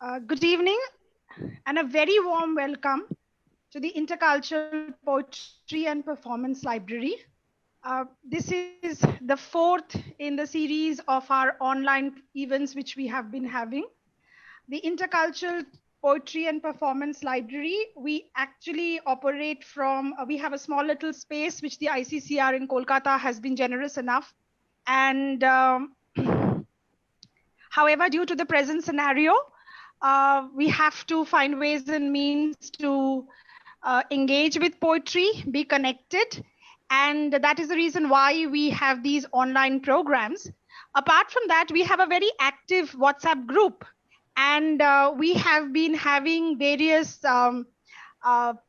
Good evening and a very warm welcome to the Intercultural Poetry and Performance Library. This is the fourth in the series of our online events which we have been having. The Intercultural Poetry and Performance Library, we actually operate from, we have a small little space which the ICCR in Kolkata has been generous enough. And however, due to the present scenario, we have to find ways and means to engage with poetry, be connected. And that is the reason why we have these online programs. Apart from that, we have a very active WhatsApp group. And we have been having various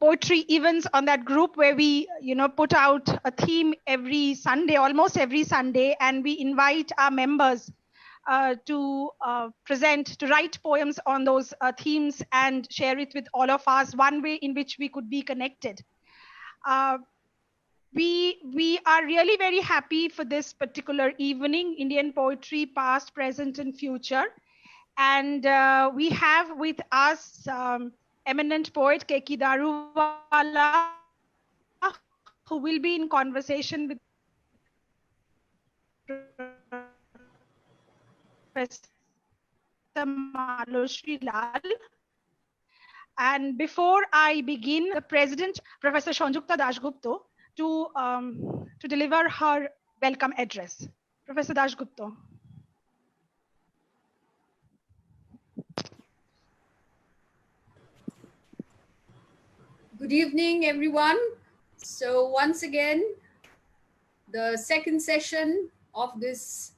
poetry events on that group where we, put out a theme every Sunday, almost every Sunday, and we invite our members to write poems on those themes and share it with all of us, one way in which we could be connected. We are really very happy for this particular evening, Indian poetry, past, present, and future. And we have with us eminent poet Keki Daruwalla, who will be in conversation with Professor Malashri Lal. And before I begin, the President, Professor Sanjukta Dasgupta, to deliver her welcome address. Professor Dasgupta. Good evening, everyone. So once again, the second session of this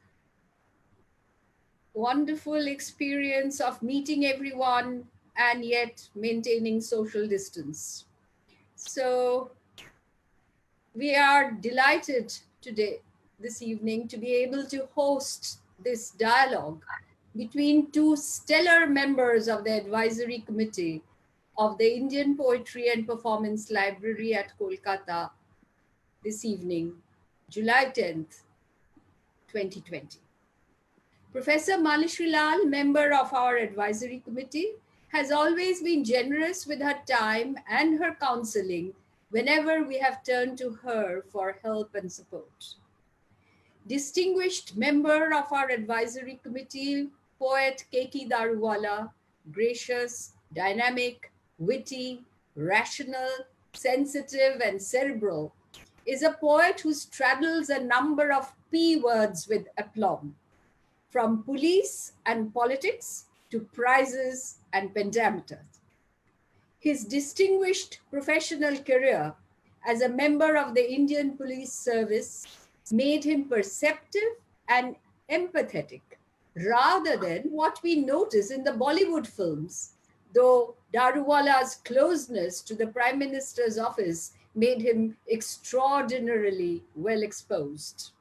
wonderful experience of meeting everyone and yet maintaining social distance. So we are delighted today, this evening, to be able to host this dialogue between two stellar members of the advisory committee of the Indian Poetry and Performance Library at Kolkata this evening, July 10th, 2020. Professor Malashri Lal, member of our advisory committee, has always been generous with her time and her counseling whenever we have turned to her for help and support. Distinguished member of our advisory committee, poet Keki Daruwalla, gracious, dynamic, witty, rational, sensitive, and cerebral, is a poet who straddles a number of P words with aplomb, from police and politics to prizes and pentameters. His distinguished professional career as a member of the Indian Police Service made him perceptive and empathetic, rather than what we notice in the Bollywood films, though Daruwalla's closeness to the Prime Minister's office made him extraordinarily well exposed.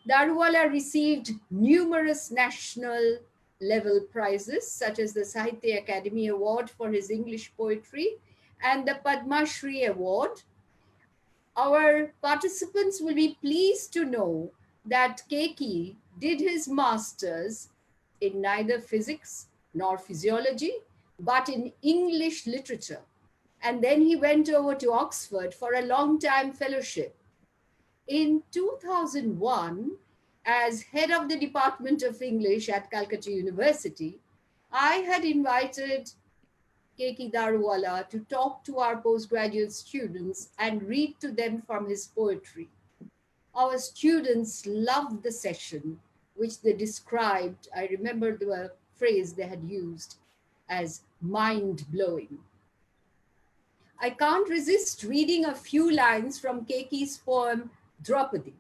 Daruwalla received numerous national level prizes, such as the Sahitya Academy Award for his English poetry and the Padma Shri Award. Our participants will be pleased to know that Keki did his master's in neither physics nor physiology, but in English literature. And then he went over to Oxford for a long-time fellowship. In 2001, as head of the Department of English at Calcutta University, I had invited Keki Daruwalla to talk to our postgraduate students and read to them from his poetry. Our students loved the session, which they described, I remember the phrase they had used, as mind-blowing. I can't resist reading a few lines from Keki's poem, Draupadi.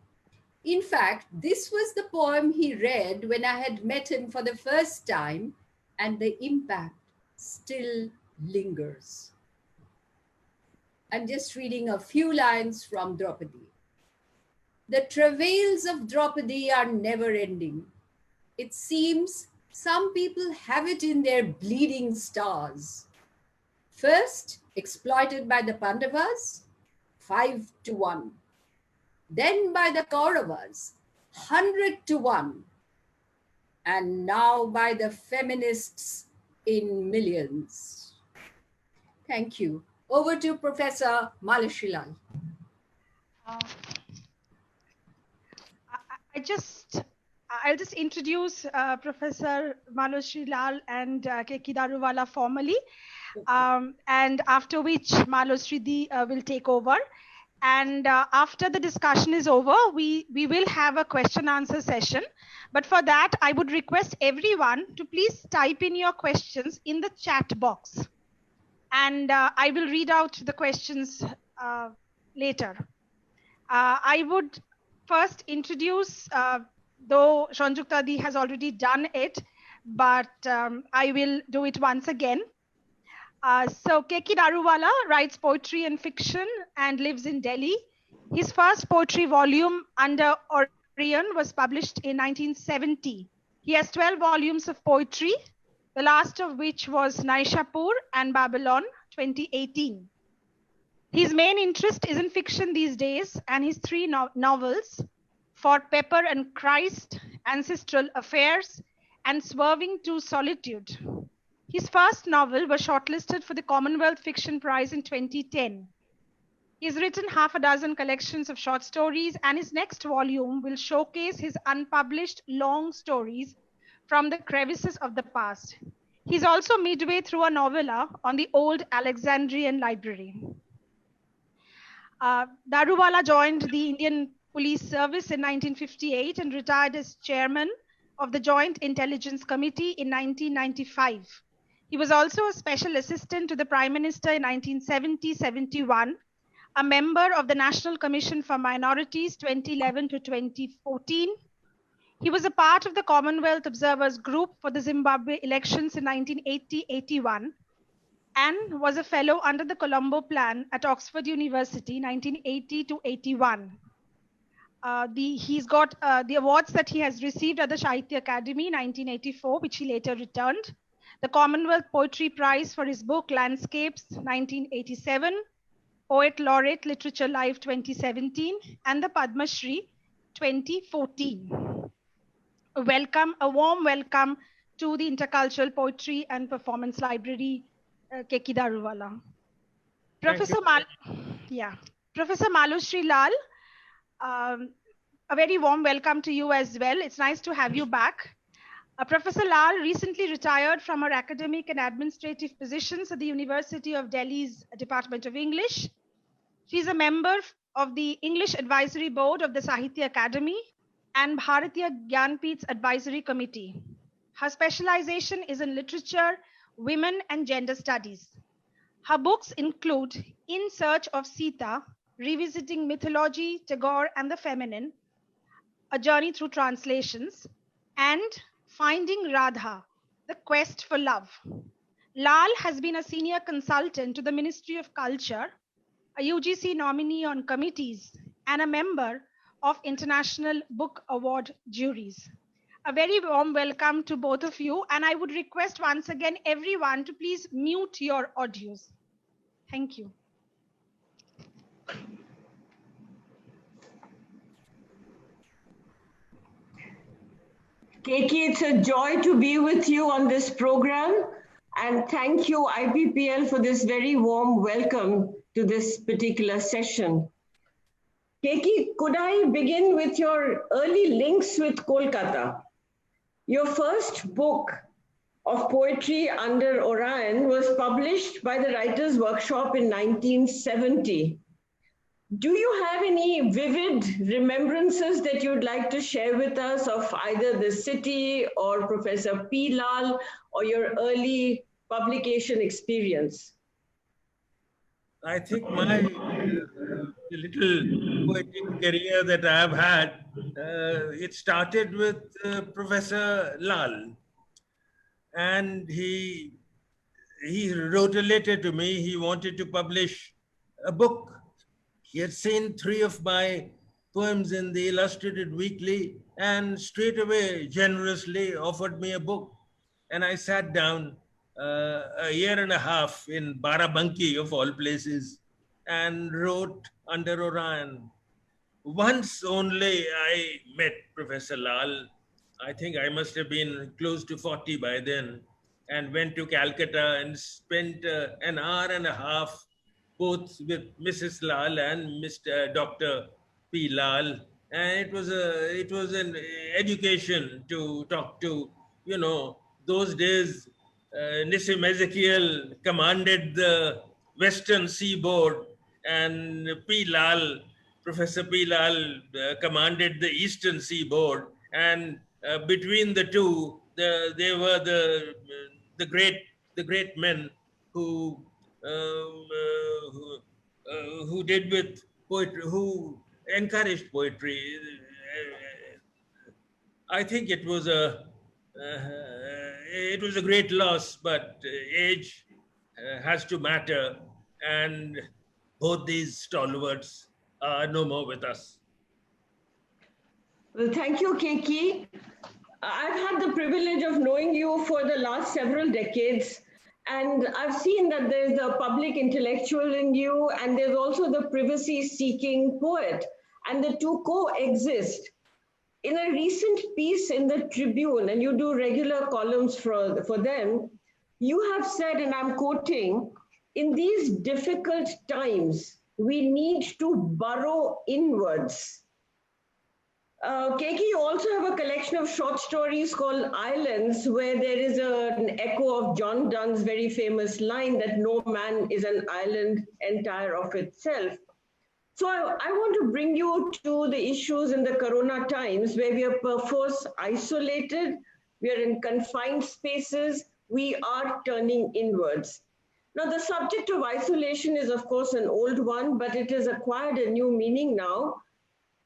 In fact, this was the poem he read when I had met him for the first time, and the impact still lingers. I'm just reading a few lines from Draupadi. The travails of Draupadi are never ending. It seems some people have it in their bleeding stars. First, exploited by the Pandavas, 5-1. Then by the Kauravas, 100-1. And now by the feminists, in millions. Thank you. Over to Professor Malashri Lal. Uh, I'll just introduce Professor Malashri Lal and Keki Daruwalla formally, and after which Malashri Di will take over. And after the discussion is over, we will have a question answer session. But for that, I would request everyone to please type in your questions in the chat box. And I will read out the questions later. I would first introduce, though Shanjukta Di has already done it, but I will do it once again. So Keki Daruwalla writes poetry and fiction and lives in Delhi. His first poetry volume, Under Orion, was published in 1970. He has 12 volumes of poetry, the last of which was Naishapur and Babylon 2018. His main interest is in fiction these days, and his three novels, For Pepper and Christ, Ancestral Affairs, and Swerving to Solitude. His first novel was shortlisted for the Commonwealth Fiction Prize in 2010. He's written half a dozen collections of short stories, and his next volume will showcase his unpublished long stories from the crevices of the past. He's also midway through a novella on the old Alexandrian library. Daruwalla joined the Indian Police Service in 1958 and retired as chairman of the Joint Intelligence Committee in 1995. He was also a special assistant to the Prime Minister in 1970-71, a member of the National Commission for Minorities 2011 to 2014. He was a part of the Commonwealth Observers Group for the Zimbabwe elections in 1980-81 and was a fellow under the Colombo Plan at Oxford University 1980 to 81. He's got the awards that he has received at the Sahitya Academy 1984, which he later returned, the Commonwealth Poetry Prize for his book Landscapes 1987, Poet Laureate Literature Live 2017, and the Padma Shri 2014. A warm welcome to the Intercultural Poetry and Performance Library, Keki Daruwalla. Professor Malashri Lal, a very warm welcome to you as well. It's nice to have you back. Professor Lal recently retired from her academic and administrative positions at the University of Delhi's Department of English. She's a member of the English Advisory Board of the Sahitya Academy and Bharatiya Gyanpeeth's Advisory Committee. Her specialization is in literature, women, and gender studies. Her books include In Search of Sita, Revisiting Mythology, Tagore, and the Feminine, A Journey Through Translations, and Finding Radha, The Quest for Love. Lal has been a senior consultant to the Ministry of Culture, a UGC nominee on committees, and a member of International Book Award juries. A very warm welcome to both of you, and I would request once again everyone to please mute your audios. Thank you. Keki, it's a joy to be with you on this program, and thank you IPPL for this very warm welcome to this particular session. Keki, could I begin with your early links with Kolkata? Your first book of poetry, Under Orion, was published by the Writers' Workshop in 1970. Do you have any vivid remembrances that you'd like to share with us of either the city or Professor P. Lal or your early publication experience? I think my little poetic career that I have had, it started with Professor Lal. And he wrote a letter to me. He wanted to publish a book. He had seen 3 of my poems in the Illustrated Weekly and straight away generously offered me a book. And I sat down a year and a half in Barabanki, of all places, and wrote Under Orion. Once only I met Professor Lal. I think I must have been close to 40 by then. and went to Calcutta and spent an hour and a half both with Mrs. Lal and Mr. Dr. P. Lal. And it was an education to talk to, you know, those days Nissim Ezekiel commanded the western seaboard, and P. Lal, Professor P. Lal, commanded the eastern seaboard. And between the two, they were the great the great men who who did with poetry, who encouraged poetry. I think it was a great loss, but age has to matter, and both these stalwarts are no more with us. Well, thank you, Keki. I've had the privilege of knowing you for the last several decades, and I've seen that there's the public intellectual in you, and there's also the privacy-seeking poet, and the two coexist. In a recent piece in the Tribune, and you do regular columns for them, you have said, and I'm quoting, "In these difficult times, we need to burrow inwards." Keki, you also have a collection of short stories called Islands, where there is an echo of John Donne's very famous line that no man is an island entire of itself. So I want to bring you to the issues in the Corona times where we are perforce isolated, we are in confined spaces, we are turning inwards. Now, the subject of isolation is, of course, an old one, but it has acquired a new meaning now.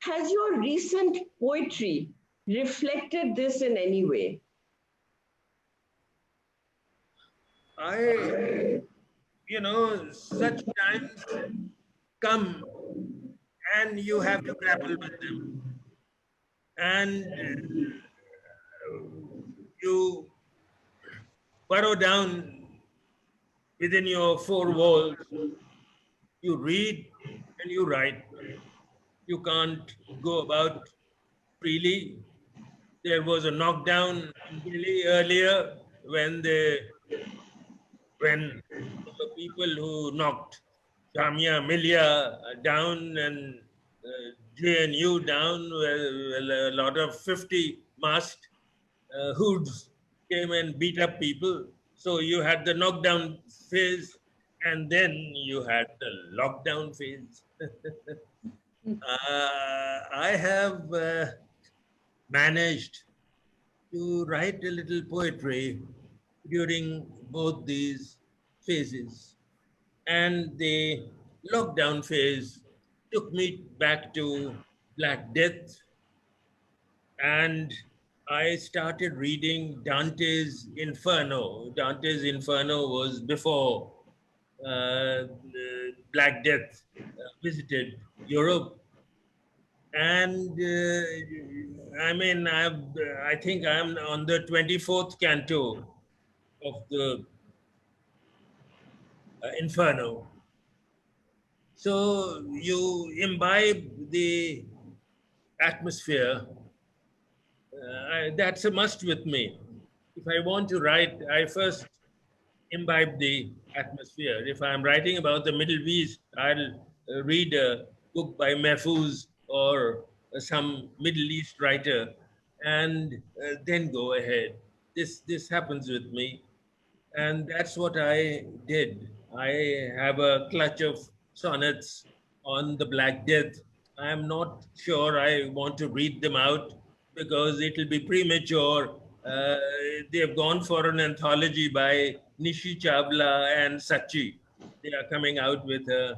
Has your recent poetry reflected this in any way? You know, such times come and you have to grapple with them. And you burrow down within your four walls. You read and you write. You can't go about freely. There was a knockdown in Delhi earlier when there were people who knocked Jamia Millia down and JNU down, where a lot of 50 masked hoods came and beat up people. So you had the knockdown phase, and then you had the lockdown phase. I have managed to write a little poetry during both these phases. And the lockdown phase took me back to Black Death, and I started reading Dante's Inferno. Dante's Inferno was before Black Death visited Europe. And I mean, I think I'm on the 24th canto of the Inferno. So you imbibe the atmosphere. That's a must with me. If I want to write, I first imbibe the atmosphere. If I'm writing about the Middle East, I'll read a book by Mahfouz or some Middle East writer, and then go ahead. This happens with me, and that's what I did. I have a clutch of sonnets on the Black Death. I'm not sure I want to read them out because it'll be premature. They have gone for an anthology by Nishi Chavla and Sachi. They are coming out with a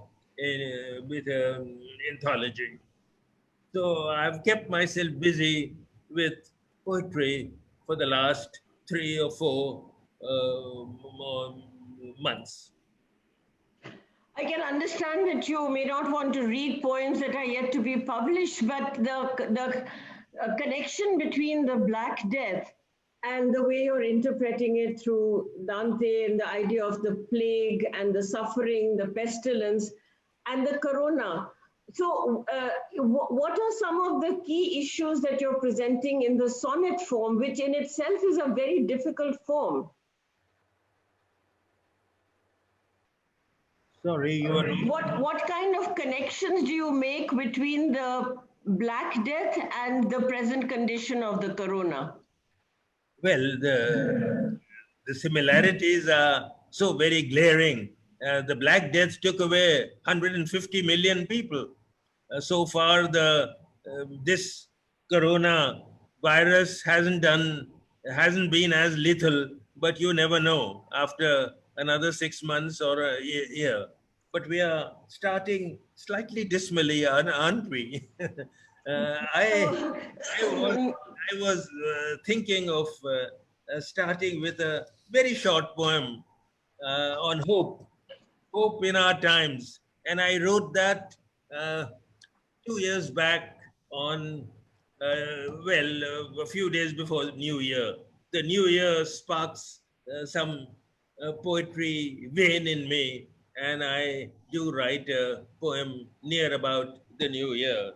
anthology. So I've kept myself busy with poetry for the last 3 or 4 months. I can understand that you may not want to read poems that are yet to be published, but the connection between the Black Death and the way you're interpreting it through Dante and the idea of the plague and the suffering, the pestilence, and the corona. So what are some of the key issues that you're presenting in the sonnet form, which in itself is a very difficult form? Sorry, you are. What kind of connections do you make between the Black Death and the present condition of the corona? Well, the similarities are so very glaring. The Black Death took away 150 million people. So far, this corona virus hasn't been as lethal, but you never know after another 6 months or a year. But we are starting slightly dismally, aren't we? I So, I was thinking of starting with a very short poem on hope in our times, and I wrote that uh, 2 years back on a few days before New Year. The New Year sparks some poetry vein in me, and I do write a poem near about the New Year.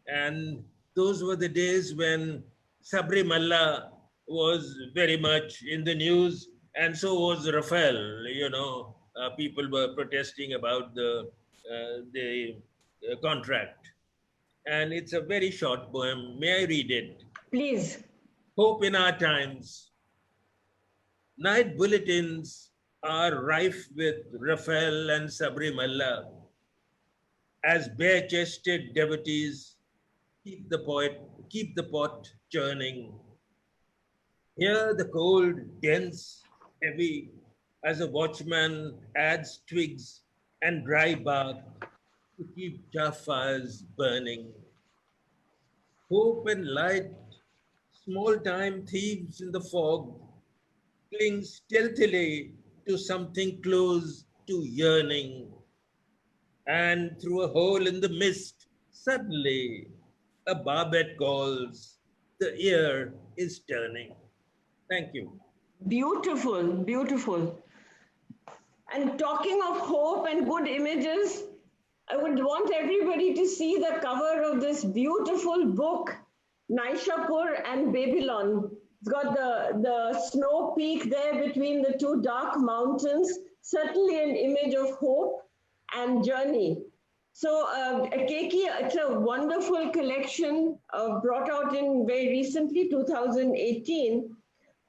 And those were the days when Sabri Malla was very much in the news, and so was Rafael. People were protesting about the contract. And it's a very short poem. May I read it? please. Hope in our times. Night bulletins are rife with Rafael and Sabri Malla as bare-chested devotees keep the pot churning. Here the cold, dense, heavy, as a watchman adds twigs and dry bark to keep chaff fires burning. Hope and light, small-time thieves in the fog, cling stealthily to something close to yearning, and through a hole in the mist, suddenly a barbet calls, the ear is turning. Thank you. Beautiful, beautiful. And talking of hope and good images, I would want everybody to see the cover of this beautiful book, Naishapur and Babylon. It's got the snow peak there between the two dark mountains, certainly an image of hope and journey. So, Keki, it's a wonderful collection brought out in very recently, 2018.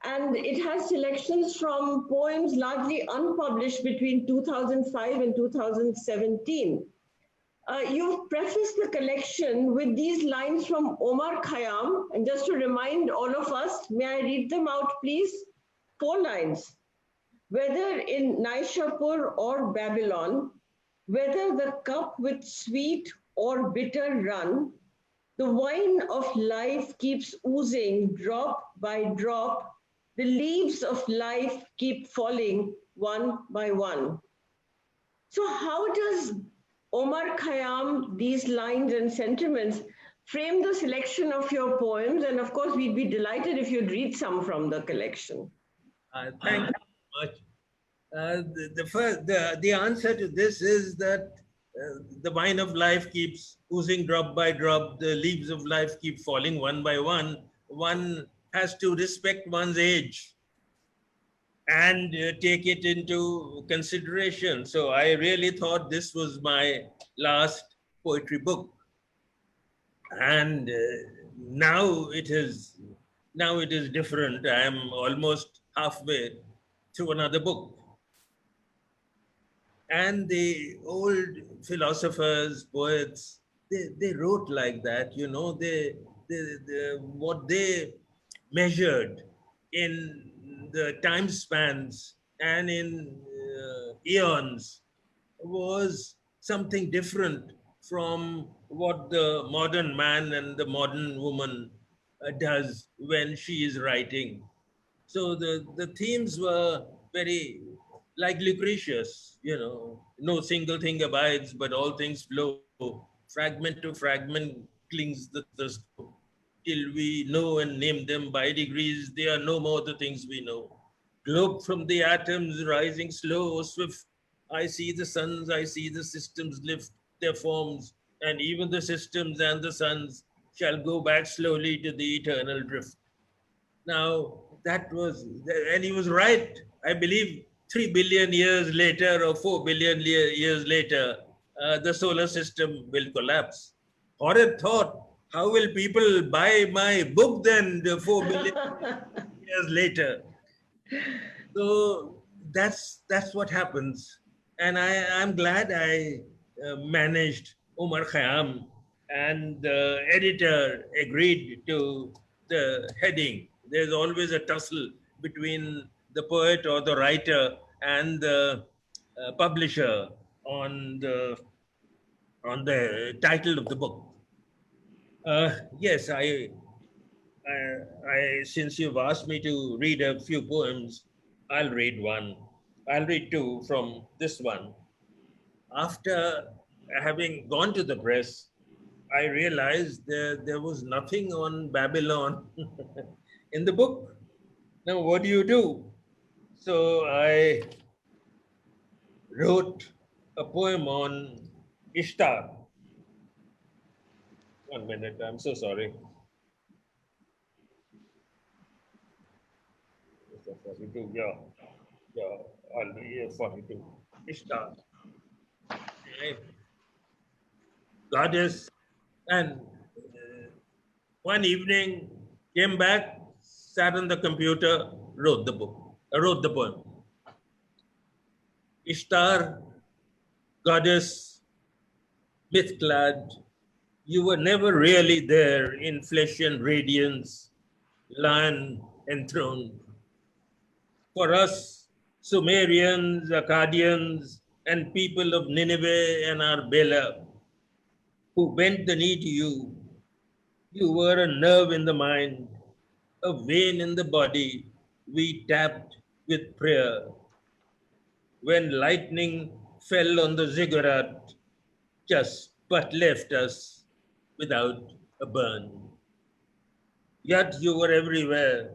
And it has selections from poems largely unpublished between 2005 and 2017. You've prefaced the collection with these lines from Omar Khayyam. And just to remind all of us, may I read them out, please? 4 lines. Whether in Naishapur or Babylon, whether the cup with sweet or bitter run, the wine of life keeps oozing drop by drop. The leaves of life keep falling one by one. So how does Omar Khayyam, these lines and sentiments, frame the selection of your poems? And of course, we'd be delighted if you'd read some from the collection. Thank you so much. The answer to this is that the wine of life keeps oozing drop by drop. The leaves of life keep falling one by one. One has to respect one's age and take it into consideration. So I really thought this was my last poetry book, and now it is different. I am almost halfway through another book. And the old philosophers, poets, they wrote like that, what they measured in the time spans and in eons was something different from what the modern man and the modern woman does when she is writing. So the themes were very like Lucretius, no single thing abides, but all things flow. Fragment to fragment clings the snow. Till we know and name them by degrees, they are no more the things we know. Globe from the atoms rising slow or swift. I see the suns, I see the systems lift their forms, and even the systems and the suns shall go back slowly to the eternal drift. Now, and he was right. I believe 3 billion years later or 4 billion years later, the solar system will collapse. Horrid thought. How will people buy my book then, the 4 billion years later? So that's what happens. And I'm glad I managed Umar Khayyam, and the editor agreed to the heading. There's always a tussle between the poet or the writer and the publisher on the title of the book. Yes, since you've asked me to read a few poems, I'll read one. I'll read two from this one. After having gone to the press, I realized there was nothing on Babylon in the book. Now, what do you do? So I wrote a poem on Ishtar. 1 minute, I'm so sorry. 42, I'll be 42. Ishtar, right? Goddess, and one evening came back, sat on the computer, wrote the book, wrote the poem. Ishtar, goddess, myth-clad, you were never really there in flesh and radiance, lion enthroned. For us, Sumerians, Akkadians, and people of Nineveh and Arbela, who bent the knee to you, you were a nerve in the mind, a vein in the body we tapped with prayer. When lightning fell on the ziggurat, just but left us without a burn. Yet you were everywhere,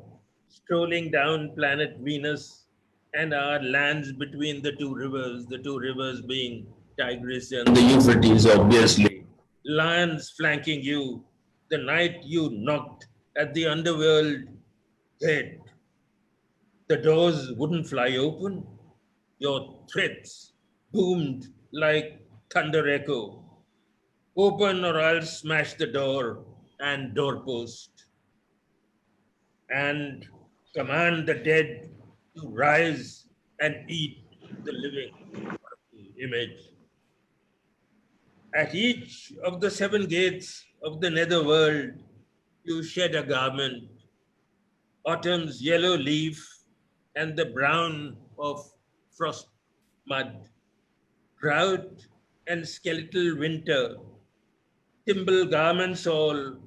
strolling down planet Venus and our lands between the two rivers being Tigris and the Euphrates, obviously. Lions flanking you, the night you knocked at the underworld dead. The doors wouldn't fly open. Your threats boomed like thunder echo. Open or I'll smash the door and doorpost and command the dead to rise and eat the living. Image. At each of the 7 gates of the netherworld, you shed a garment, autumn's yellow leaf and the brown of frost mud, proud and skeletal winter, timber garments all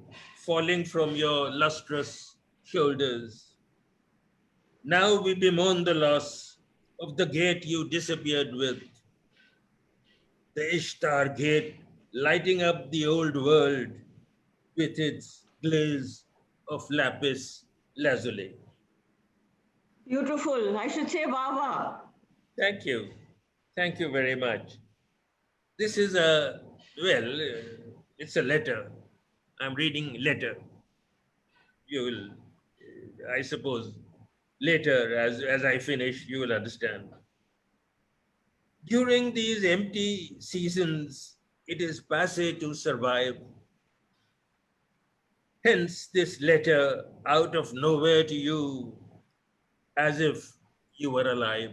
falling from your lustrous shoulders. Now we bemoan the loss of the gate you disappeared with, the Ishtar gate lighting up the old world with its glaze of lapis lazuli. Beautiful. I should say Baba. Thank you. Thank you very much. This is it's a letter. I'm reading letter. You will, I suppose, later as I finish, you will understand. During these empty seasons, it is passé to survive. Hence this letter out of nowhere to you, as if you were alive.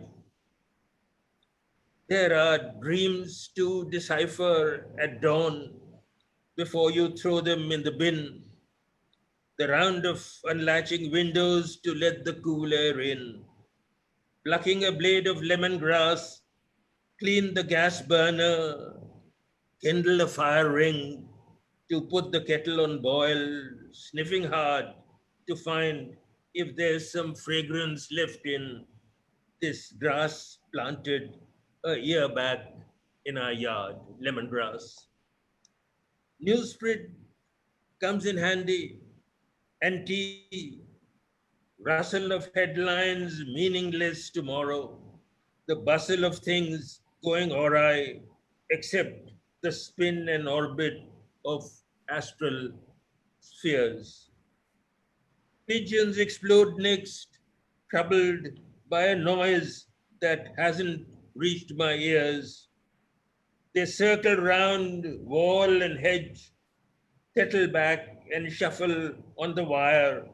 There are dreams to decipher at dawn before you throw them in the bin. The round of unlatching windows to let the cool air in. Plucking a blade of lemongrass, clean the gas burner, kindle a fire ring to put the kettle on boil, sniffing hard to find if there's some fragrance left in this grass planted a year back in our yard, lemongrass. Newsprint comes in handy, and tea, rustle of headlines meaningless tomorrow, the bustle of things going awry, except the spin and orbit of astral spheres. Pigeons explode next, troubled by a noise that hasn't reached my ears. They circle round wall and hedge, settle back and shuffle on the wire,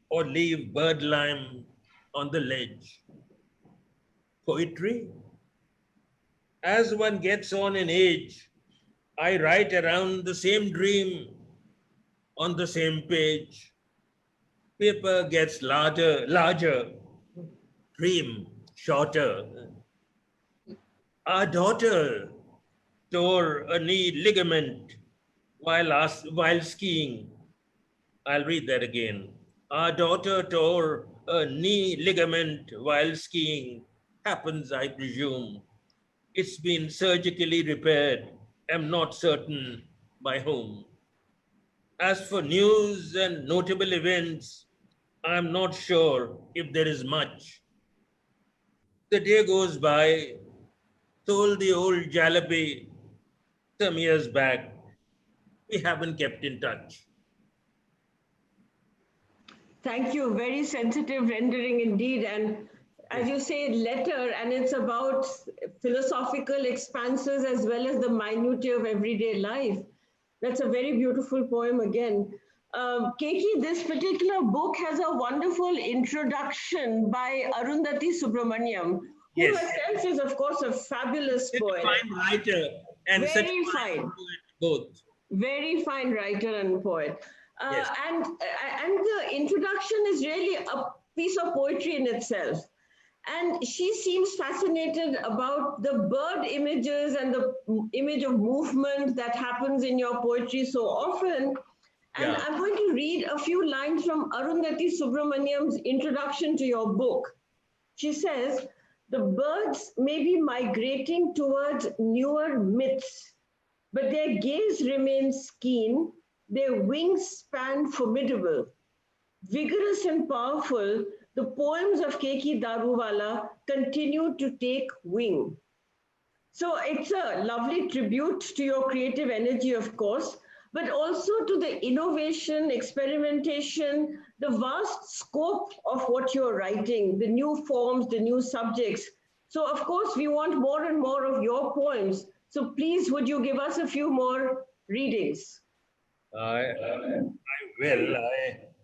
or leave birdlime on the ledge. Poetry? As one gets on in age, I write around the same dream on the same page. Paper gets larger, dream shorter. Our daughter tore a knee ligament while skiing. I'll read that again. Our daughter tore a knee ligament while skiing. Happens, I presume. It's been surgically repaired. Am not certain by whom. As for news and notable events, I'm not sure if there is much. The day goes by, told the old jalopy some years back. We haven't kept in touch. Thank you. Very sensitive rendering indeed. And as you say, letter, and it's about philosophical expanses as well as the minutiae of everyday life. That's a very beautiful poem again. Keki, this particular book has a wonderful introduction by Arundhati Subramaniam, who Yes. herself is, of course, a fabulous poet. Fine writer and Very such fine. poet both. Very fine writer and poet. Yes. And the introduction is really a piece of poetry in itself. And she seems fascinated about the bird images and the image of movement that happens in your poetry so often. And Yeah. I'm going to read a few lines from Arundhati Subramaniam's introduction to your book. She says, the birds may be migrating towards newer myths, but their gaze remains keen, their wings span formidable. Vigorous and powerful, the poems of Keki Daruwalla continue to take wing. So it's a lovely tribute to your creative energy, of course, but also to the innovation, experimentation, the vast scope of what you're writing, the new forms, the new subjects. So, of course, we want more and more of your poems. So please, would you give us a few more readings? I will.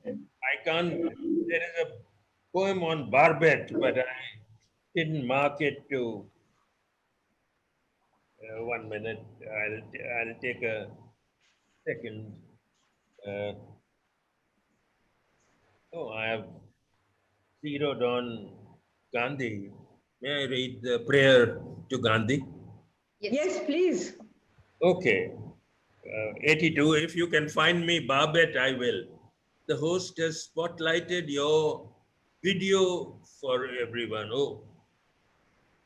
I can't. There is a poem on barbet, but I didn't mark it to. 1 minute. I'll take a second. I have zeroed on Gandhi. May I read the prayer to Gandhi? Yes, please. Okay. 82. If you can find me barbet, I will. The host has spotlighted your video for everyone. Oh,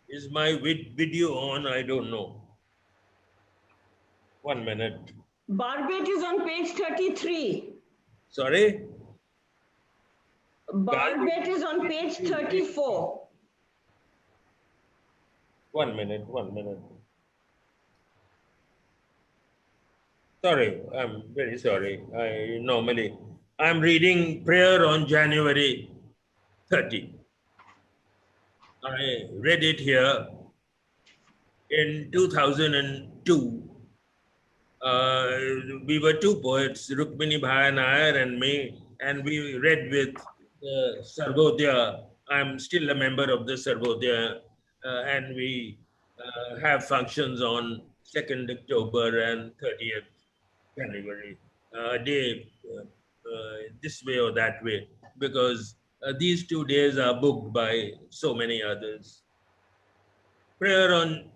is my video on? I don't know. 1 minute. Barbet is on page 33. Sorry? Barbet is on page 34. 1 minute, 1 minute. Sorry, I'm very sorry. I'm reading prayer on January 30. I read it here in 2002. We were two poets, Rukmini Bhai Nair and me, and we read with Sarvodaya. I'm still a member of the Sarvodaya, and we have functions on 2nd October and 30th January, day this way or that way, because these 2 days are booked by so many others. Prayer on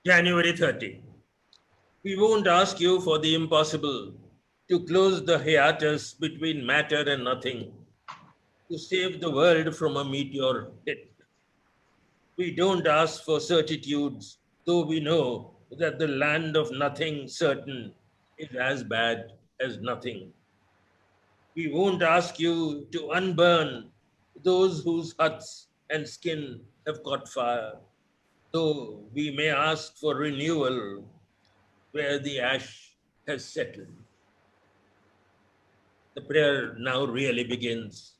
January 30. We won't ask you for the impossible, to close the hiatus between matter and nothing, to save the world from a meteor hit. We don't ask for certitudes, though we know that the land of nothing certain is as bad as nothing. We won't ask you to unburn those whose huts and skin have caught fire, though we may ask for renewal where the ash has settled. The prayer now really begins.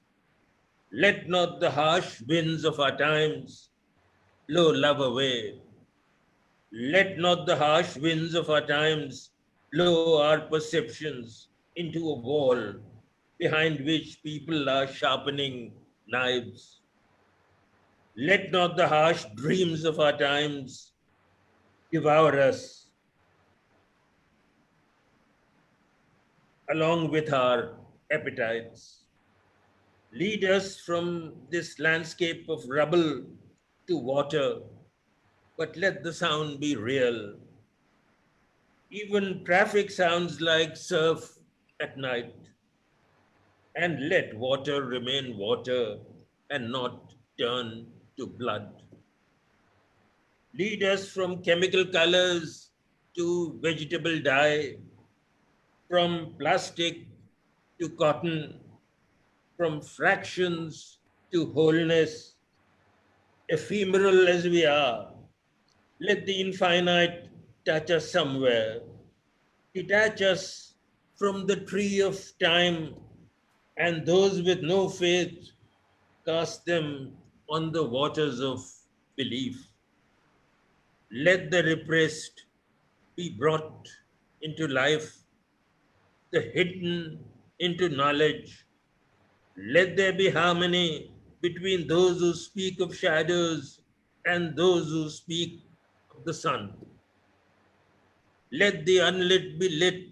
Let not the harsh winds of our times blow love away. Let not the harsh winds of our times blow our perceptions into a wall behind which people are sharpening knives. Let not the harsh dreams of our times devour us along with our appetites. Lead us from this landscape of rubble to water, but let the sound be real. Even traffic sounds like surf at night. And let water remain water and not turn to blood. Lead us from chemical colors to vegetable dye, from plastic to cotton, from fractions to wholeness. Ephemeral as we are, let the infinite touch us somewhere. Detach us from the tree of time, and those with no faith, cast them on the waters of belief. Let the repressed be brought into life, the hidden into knowledge. Let there be harmony between those who speak of shadows and those who speak of the sun. Let the unlit be lit.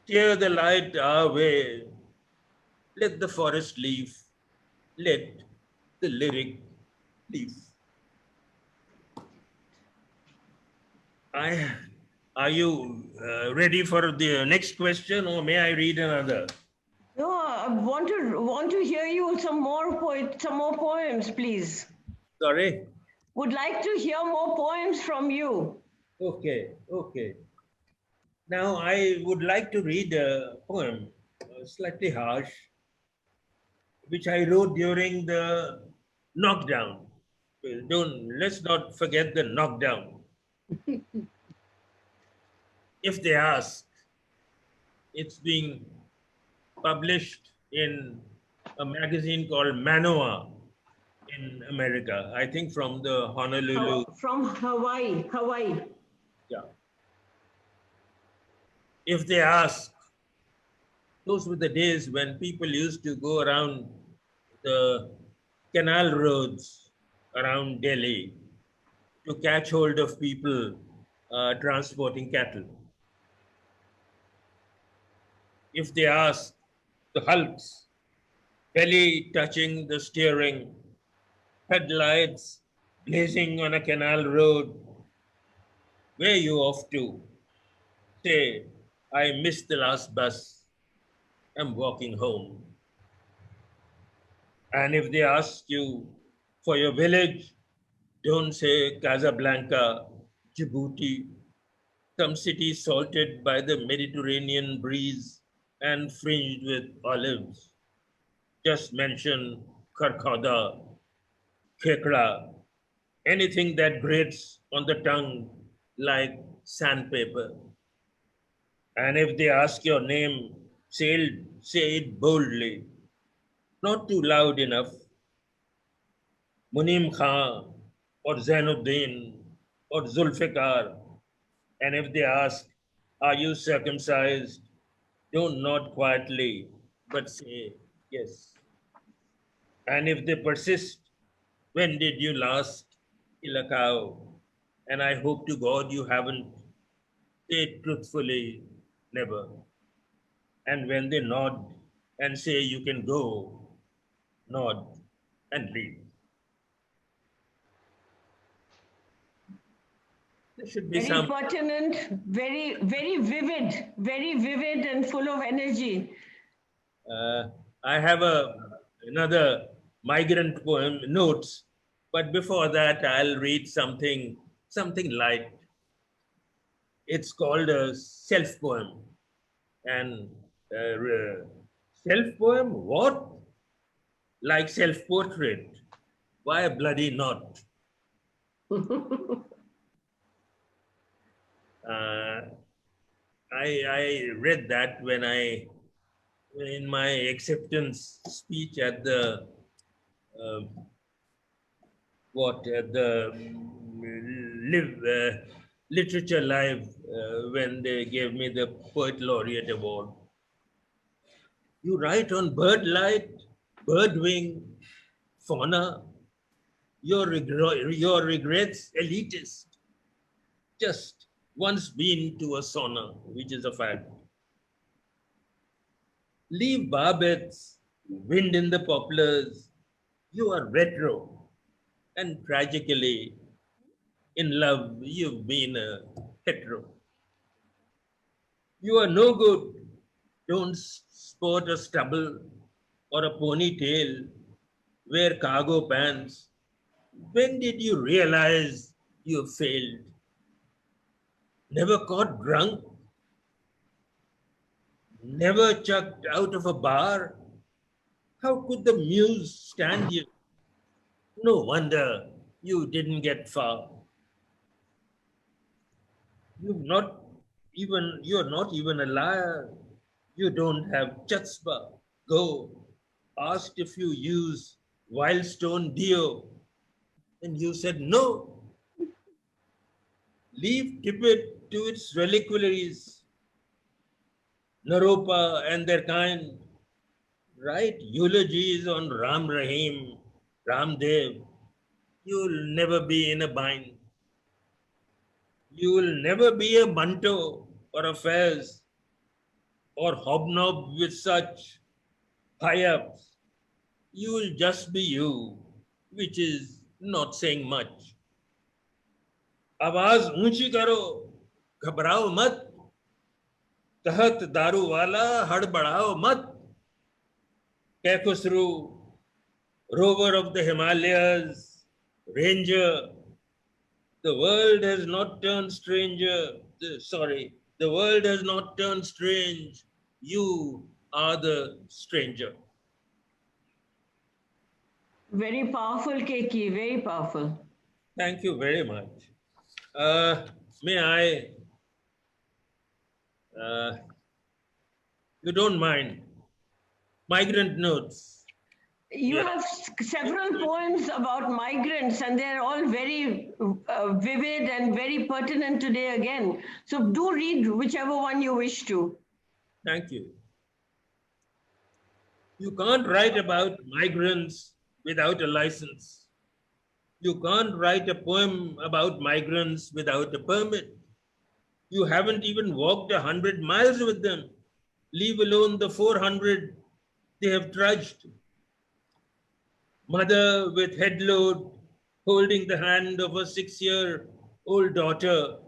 Steer the light our way. Let the forest leave. Let the lyric leave. Are you ready for the next question, or may I read another? No, I want to hear you some more poems, please. Sorry? Would like to hear more poems from you. Okay, okay. Now I would like to read a poem, slightly harsh, which I wrote during the knockdown. Let's not forget the knockdown. If they ask, it's being published in a magazine called Manoa in America, I think from the Honolulu. From Hawaii. Yeah. If they ask, those were the days when people used to go around the canal roads around Delhi to catch hold of people transporting cattle. If they ask, the hulks, belly touching the steering, headlights blazing on a canal road, where you off to? Say, I missed the last bus. I'm walking home. And if they ask you for your village, don't say Casablanca, Djibouti, some city salted by the Mediterranean breeze and fringed with olives. Just mention Karkada, Khekra, anything that grates on the tongue like sandpaper. And if they ask your name, say it boldly, not too loud enough. Munim Khan or Zainuddin or Zulfikar. And if they ask, are you circumcised? Don't nod quietly, but say yes. And if they persist, when did you last kill a cow? And I hope to God you haven't. Say truthfully, never. And when they nod and say you can go, nod and leave. There should be Very pertinent, very vivid and full of energy. I have another migrant poem, Notes, but before that I'll read something light. It's called a self poem. And self poem, what? Like self portrait? Why bloody not? I read that when I in my acceptance speech at the uh, at the literature live when they gave me the poet laureate award. You write on bird light, bird wing, fauna. Your regrets elitist. Just once been to a sauna, which is a fact. Leave barbets, wind in the poplars. You are retro. And tragically, in love, you've been a hetero. You are no good. Don't sport a stubble or a ponytail. Wear cargo pants. When did you realize you failed? Never caught drunk? Never chucked out of a bar? How could the muse stand you? No wonder you didn't get far. You're not even a liar. You don't have chutzpah. Go. Asked if you use Wildstone Dio. And you said no. Leave Tibet to its reliquaries. Naropa and their kind. Write eulogies on Ram Rahim, Ramdev. You'll never be in a bind. You will never be a Manto or a Fez or hobnob with such high-ups. You will just be you, which is not saying much. आवाज ऊंची करो, घबराओ मत, तहत दारूवाला हड़बड़ाओ मत. Kekosru, rover of the Himalayas, ranger, the world has not turned the world has not turned strange. You are the stranger. Very powerful, Keki, very powerful. Thank you very much. May I, you don't mind, migrant notes. You have several poems about migrants, and they're all very vivid and very pertinent today again. So do read whichever one you wish to. Thank you. You can't write about migrants without a license. You can't write a poem about migrants without a permit. You haven't even walked 100 miles with them, leave alone the 400 they have trudged. Mother with head load, holding the hand of a 6-year-old daughter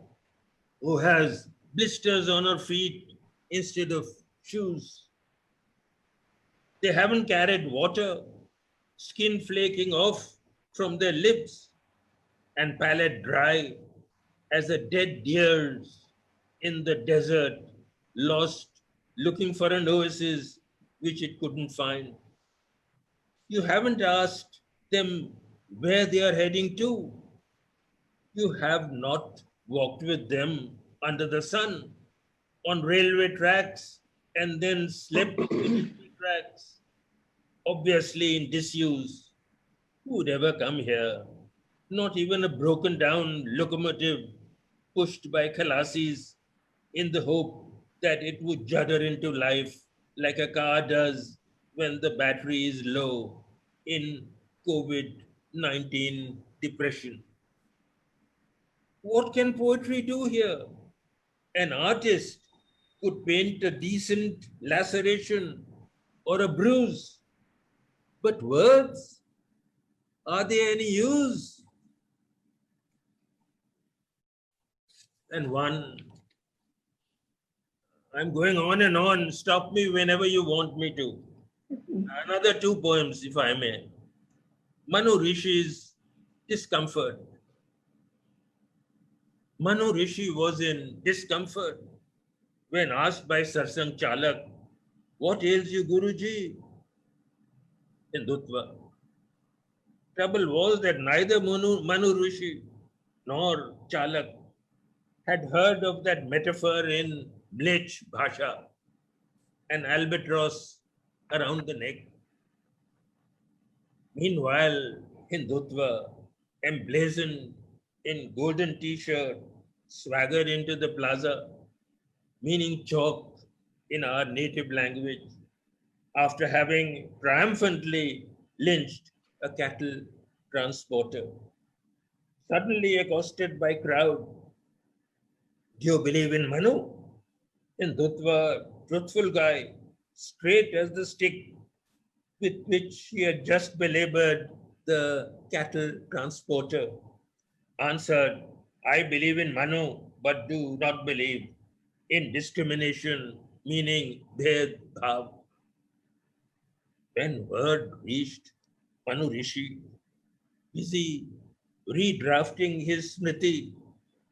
who has blisters on her feet instead of shoes. They haven't carried water, skin flaking off from their lips and palate dry as a dead deer's in the desert, lost, looking for an oasis which it couldn't find. You haven't asked them where they are heading to. You have not walked with them under the sun, on railway tracks, and then slept on the railway tracks. Obviously in disuse. Who would ever come here? Not even a broken down locomotive pushed by Khalasis in the hope that it would judder into life like a car does when the battery is low in COVID-19 depression. What can poetry do here? An artist could paint a decent laceration or a bruise, but words, are they any use? And one, I'm going on and on, stop me whenever you want me to. Another 2 poems, if I may. Manu Rishi's Discomfort. Manu Rishi was in discomfort when asked by Sarsang Chalak, what ails you, Guruji? Hindutva. Trouble was that neither Manu Rishi nor Chalak had heard of that metaphor in Mlech Bhasha. an albatross around the neck. Meanwhile, Hindutva, emblazoned in golden t-shirt, swaggered into the plaza, meaning chalk in our native language, after having triumphantly lynched a cattle transporter. Suddenly accosted by crowd, do you believe in Manu? Hindutva, truthful guy, straight as the stick with which he had just belabored the cattle transporter, answered, I believe in Manu, but do not believe in discrimination, meaning Bhed Bhav. When word reached Manu Rishi, busy redrafting his Smriti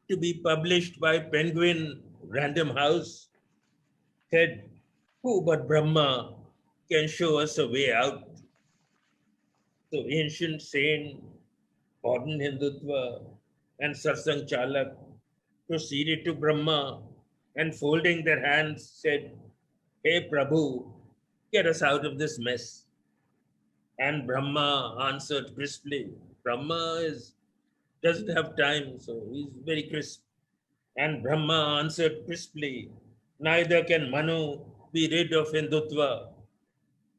to be published by Penguin Random House, said, who but Brahma can show us a way out? So ancient saint, modern Hindutva, and Satsang Chalak proceeded to Brahma and folding their hands said, Hey Prabhu, get us out of this mess. And Brahma answered crisply. Doesn't have time, so he's very crisp. And Brahma answered crisply, neither can Manu be rid of Hindutva,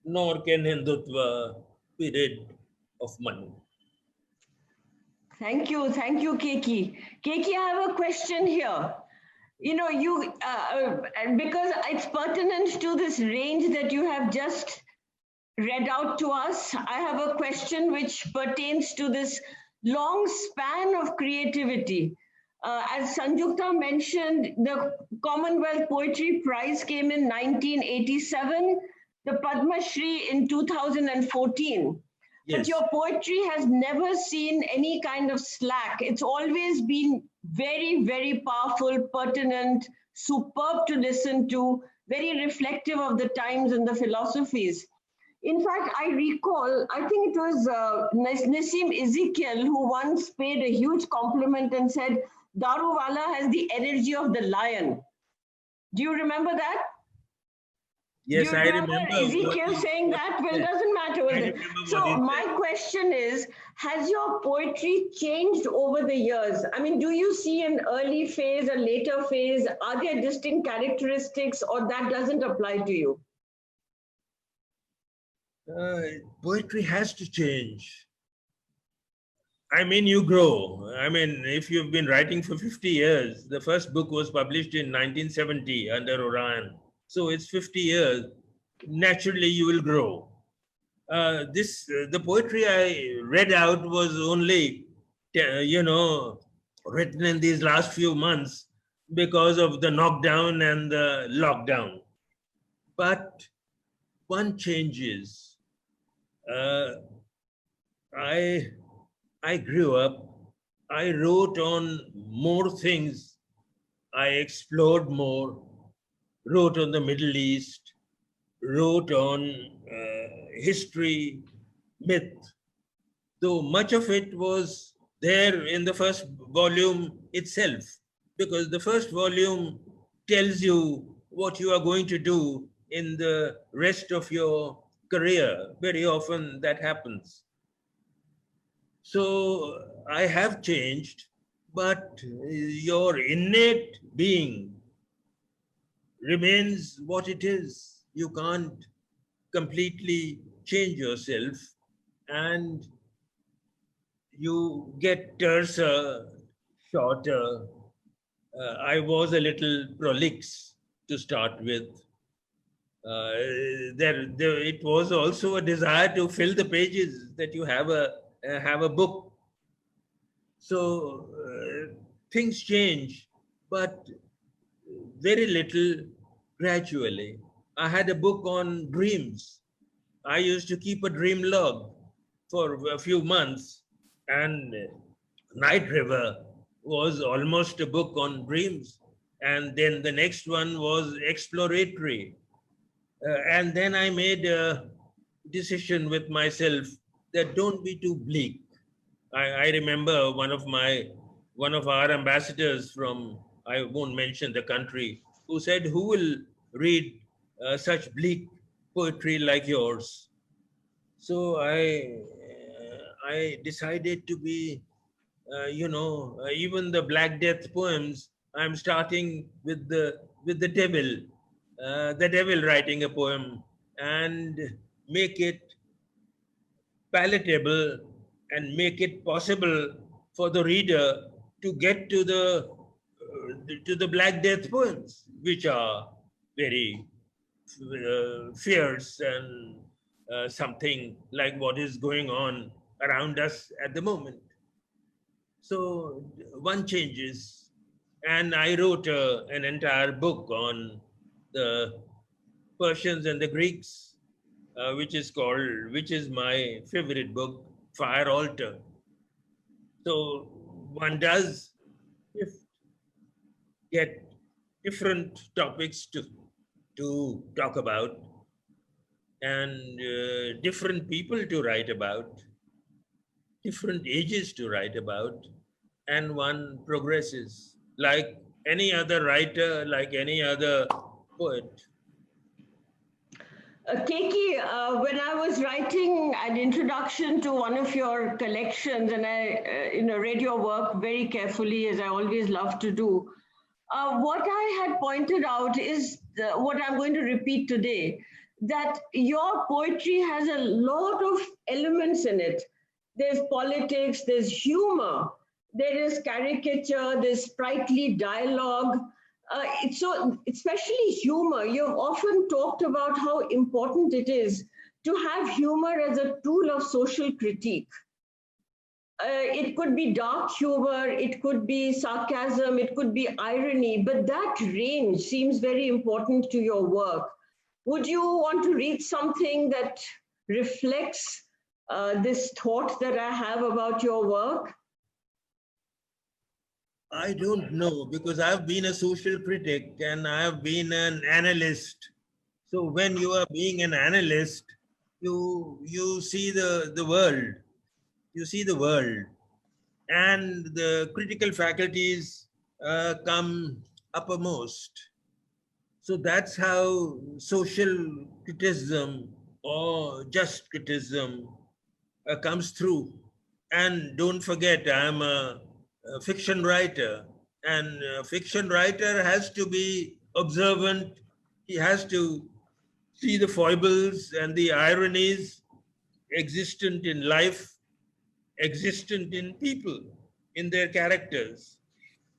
nor can Hindutva be rid of Manu. Thank you, Keki. Keki, I have a question here. You know, because it's pertinent to this range that you have just read out to us, I have a question which pertains to this long span of creativity. As Sanjukta mentioned, the Commonwealth Poetry Prize came in 1987, the Padma Shri in 2014. Yes. But your poetry has never seen any kind of slack. It's always been very, very powerful, pertinent, superb to listen to, very reflective of the times and the philosophies. In fact, I recall, I think it was Nassim Ezekiel who once paid a huge compliment and said, Daruwalla has the energy of the lion. Do you remember that? Yes, I remember Ezekiel saying that. Well, it doesn't matter. So my question is, has your poetry changed over the years? I mean, do you see an early phase, a later phase? Are there distinct characteristics, or that doesn't apply to you? Poetry has to change. I mean, you grow. I mean, if you've been writing for 50 years, the first book was published in 1970 under Orion. So it's 50 years. Naturally, you will grow. The poetry I read out was only, written in these last few months because of the knockdown and the lockdown. But one changes. I grew up, I wrote on more things, I explored more, wrote on the Middle East, wrote on history, myth, though much of it was there in the first volume itself, because the first volume tells you what you are going to do in the rest of your career. Very often that happens. So I have changed, but your innate being remains what it is. You can't completely change yourself, and you get terser, shorter. I was a little prolix to start with. It was also a desire to fill the pages, that you have a book. So things change, but very little gradually. I had a book on dreams. I used to keep a dream log for a few months, and Night River was almost a book on dreams. And then the next one was exploratory. And then I made a decision with myself that don't be too bleak. I remember one of our ambassadors from, I won't mention the country, who said, who will read such bleak poetry like yours. So I decided to be, even the Black Death poems. I'm starting with the devil writing a poem, and make it palatable and make it possible for the reader to get to the Black Death poems, which are very fierce and something like what is going on around us at the moment. So one changes, and I wrote an entire book on the Persians and the Greeks, which is my favorite book, Fire Altar. So one does get different topics to talk about, and different people to write about, different ages to write about, and one progresses like any other writer, like any other poet. Keki, when I was writing an introduction to one of your collections, and I read your work very carefully, as I always love to do, what I had pointed out is what I'm going to repeat today, that your poetry has a lot of elements in it. There's politics, there's humor, there is caricature, there's sprightly dialogue. So especially humor, you've often talked about how important it is to have humor as a tool of social critique. It could be dark humor, it could be sarcasm, it could be irony, but that range seems very important to your work. Would you want to read something that reflects this thought that I have about your work? I don't know, because I've been a social critic and I've been an analyst. So when you are being an analyst, you see the world. You see the world. And the critical faculties come uppermost. So that's how social criticism or just criticism comes through. And don't forget, I'm a fiction writer, and a fiction writer has to be observant. He has to see the foibles and the ironies existent in life, existent in people, in their characters.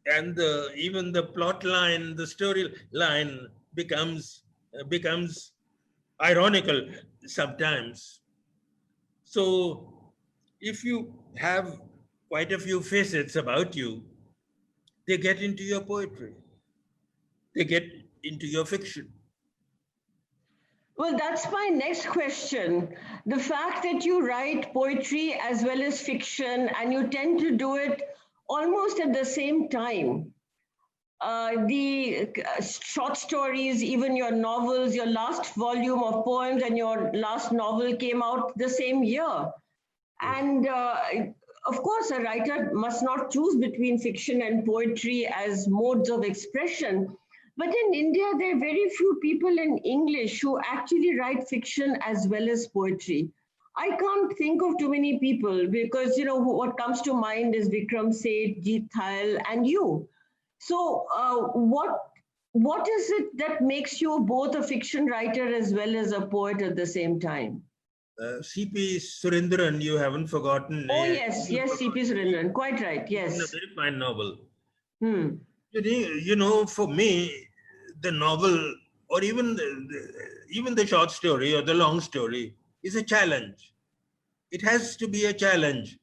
And even the plot line, the story line becomes ironical sometimes. So if you have quite a few facets about you, they get into your poetry, they get into your fiction. Well, that's my next question. The fact that you write poetry as well as fiction, and you tend to do it almost at the same time. The short stories, even your novels, your last volume of poems and your last novel came out the same year. And of course, a writer must not choose between fiction and poetry as modes of expression. But in India, there are very few people in English who actually write fiction as well as poetry. I can't think of too many people because, what comes to mind is Vikram Seth, Jeet Thayil, and you. So what is it that makes you both a fiction writer as well as a poet at the same time? C.P. Surendran, you haven't forgotten. Oh, yes, C.P. Surendran, quite right, yes. A very fine novel. Hmm. For me, the novel, or even the short story or the long story, is a challenge. It has to be a challenge.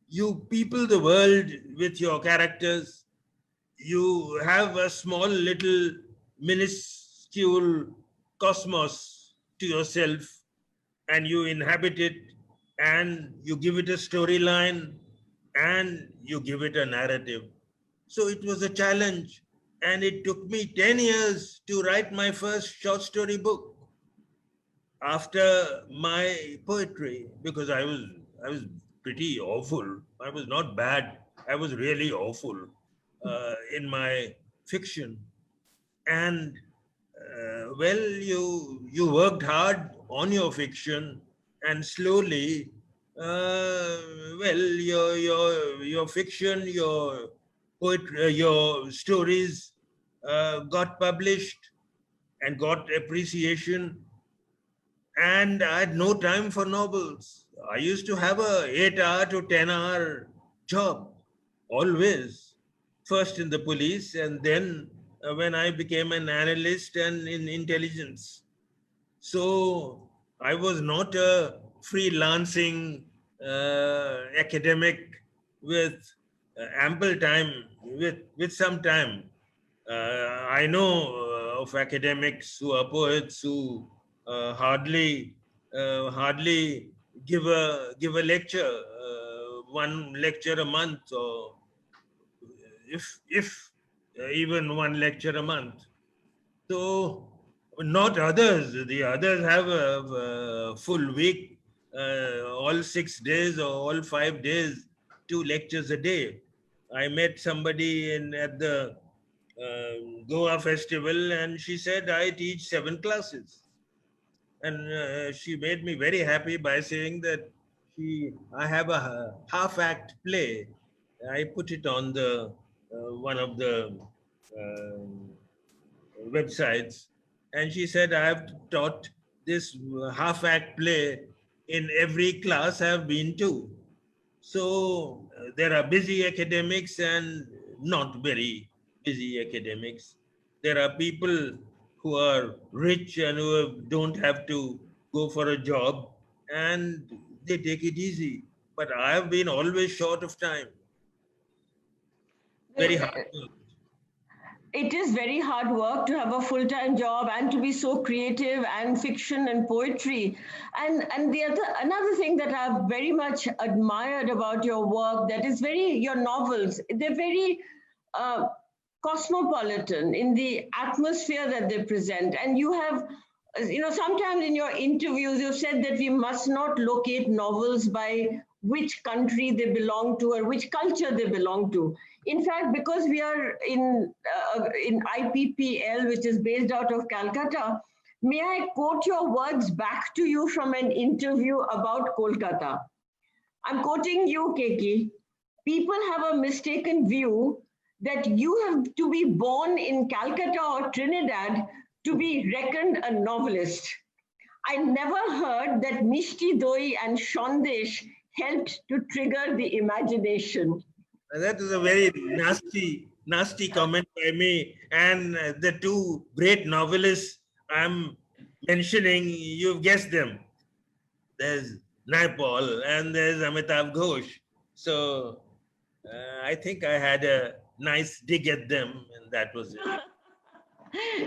You people the world with your characters. You have a small little minuscule cosmos to yourself, and you inhabit it, and you give it a storyline, and you give it a narrative. So it was a challenge, and it took me 10 years to write my first short story book after my poetry, because I was pretty awful. I was not bad. I was really awful in my fiction. And well, you worked hard on your fiction, and slowly, well, your fiction, your poetry, your stories got published and got appreciation. And I had no time for novels. I used to have a 8 hour to 10 hour job, always. First in the police, and then when I became an analyst and in intelligence. So I was not a freelancing academic with ample time, with some time. I know of academics who are poets who hardly give a lecture, one lecture a month, or if even one lecture a month. So not others. The others have a full week, all 6 days or all 5 days, 2 lectures a day. I met somebody at the Goa festival, and she said, I teach 7 classes. And she made me very happy by saying that I have a half-act play. I put it on the one of the websites, and she said, I have taught this half-act play in every class I've been to. So there are busy academics and not very busy academics. There are people who are rich and who don't have to go for a job, and they take it easy. But I have been always short of time. Very hard work. It is very hard work to have a full-time job and to be so creative and fiction and poetry. And another thing that I've very much admired about your work, that is your novels, they're very cosmopolitan in the atmosphere that they present. And you have, sometimes in your interviews, you've said that we must not locate novels by which country they belong to or which culture they belong to. In fact, because we are in IPPL, which is based out of Calcutta, may I quote your words back to you from an interview about Kolkata? I'm quoting you, Keki. People have a mistaken view that you have to be born in Calcutta or Trinidad to be reckoned a novelist. I never heard that Mishti Doi and Shondesh helped to trigger the imagination. That is a very nasty comment by me. And the two great novelists I'm mentioning, you've guessed them. There's Naipaul and there's Amitav Ghosh. So I think I had a nice dig at them, and that was it.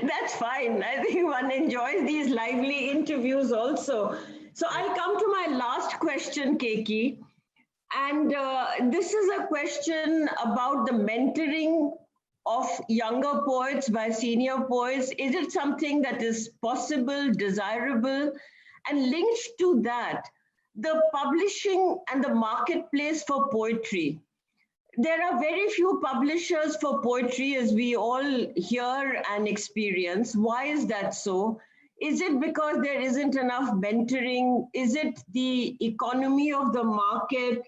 That's fine. I think one enjoys these lively interviews also. So I'll come to my last question, Keki. And this is a question about the mentoring of younger poets by senior poets. Is it something that is possible, desirable? And linked to that, the publishing and the marketplace for poetry. There are very few publishers for poetry, as we all hear and experience. Why is that so? Is it because there isn't enough mentoring? Is it the economy of the market?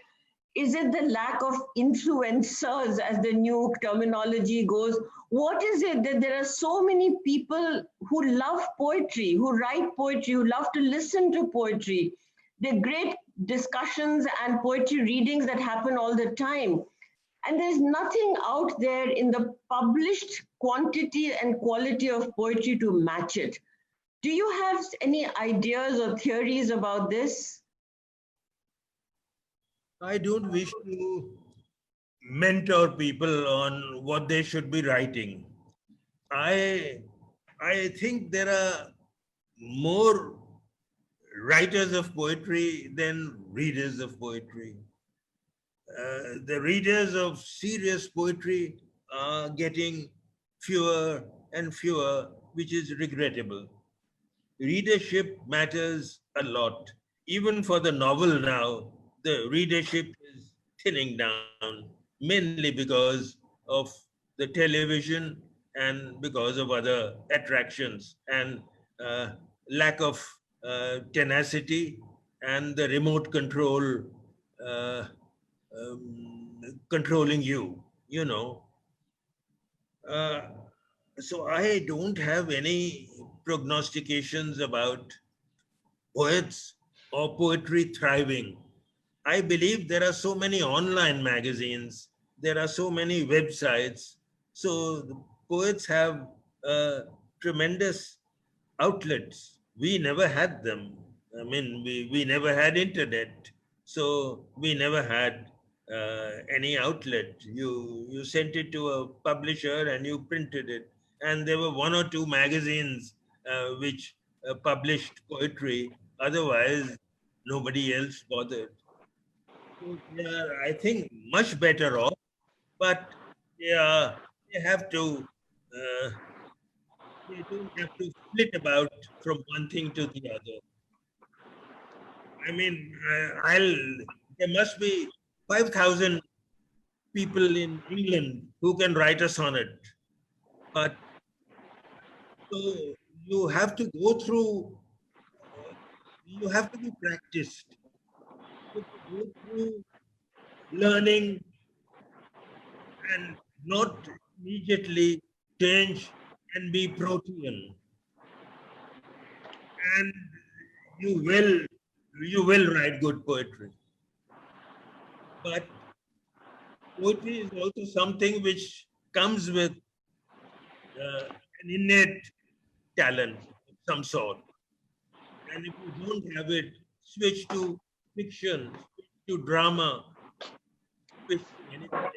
Is it the lack of influencers, as the new terminology goes? What is it that there are so many people who love poetry, who write poetry, who love to listen to poetry? There are great discussions and poetry readings that happen all the time. And there's nothing out there in the published quantity and quality of poetry to match it. Do you have any ideas or theories about this? I don't wish to mentor people on what they should be writing. I think there are more writers of poetry than readers of poetry. The readers of serious poetry are getting fewer and fewer, which is regrettable. Readership matters a lot. Even for the novel now, the readership is thinning down, mainly because of the television and because of other attractions and lack of tenacity and the remote control uh, controlling you, you know. Uh, so I don't have any prognostications about poets or poetry thriving. I believe there are so many online magazines, there are so many websites. So the poets have tremendous outlets. We never had them. I mean, we never had internet. So we never had any outlet. You sent it to a publisher and you printed it. And there were one or two magazines which published poetry. Otherwise, nobody else bothered. So they are, I think, much better off, but they have to, they don't have to split about from one thing to the other. I mean, there must be 5,000 people in England who can write a sonnet, but so you have to go through, you have to be practiced. You have to go through learning and not immediately change and be protean. And you will you will write good poetry. But poetry is also something which comes with an innate talent of some sort. And if you don't have it, switch to fiction, switch to drama, switch to anything.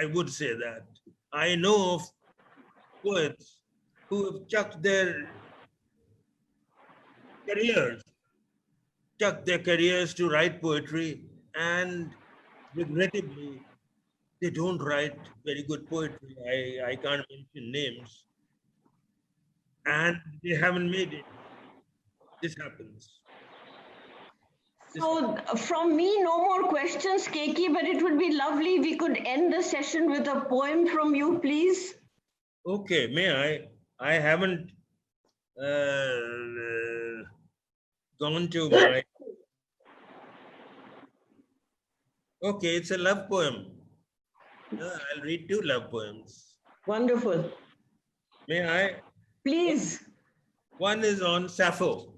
I would say that. I know of poets who have careers, chucked their careers to write poetry, and regrettably, they don't write very good poetry. I can't mention names. And they haven't made it. This happens. So from me, no more questions, Keki, but it would be lovely if we could end the session with a poem from you, please. Okay, may I? I haven't gone to my... Okay, it's a love poem. I'll read 2 love poems. Wonderful. May I? Please. One is on Sappho.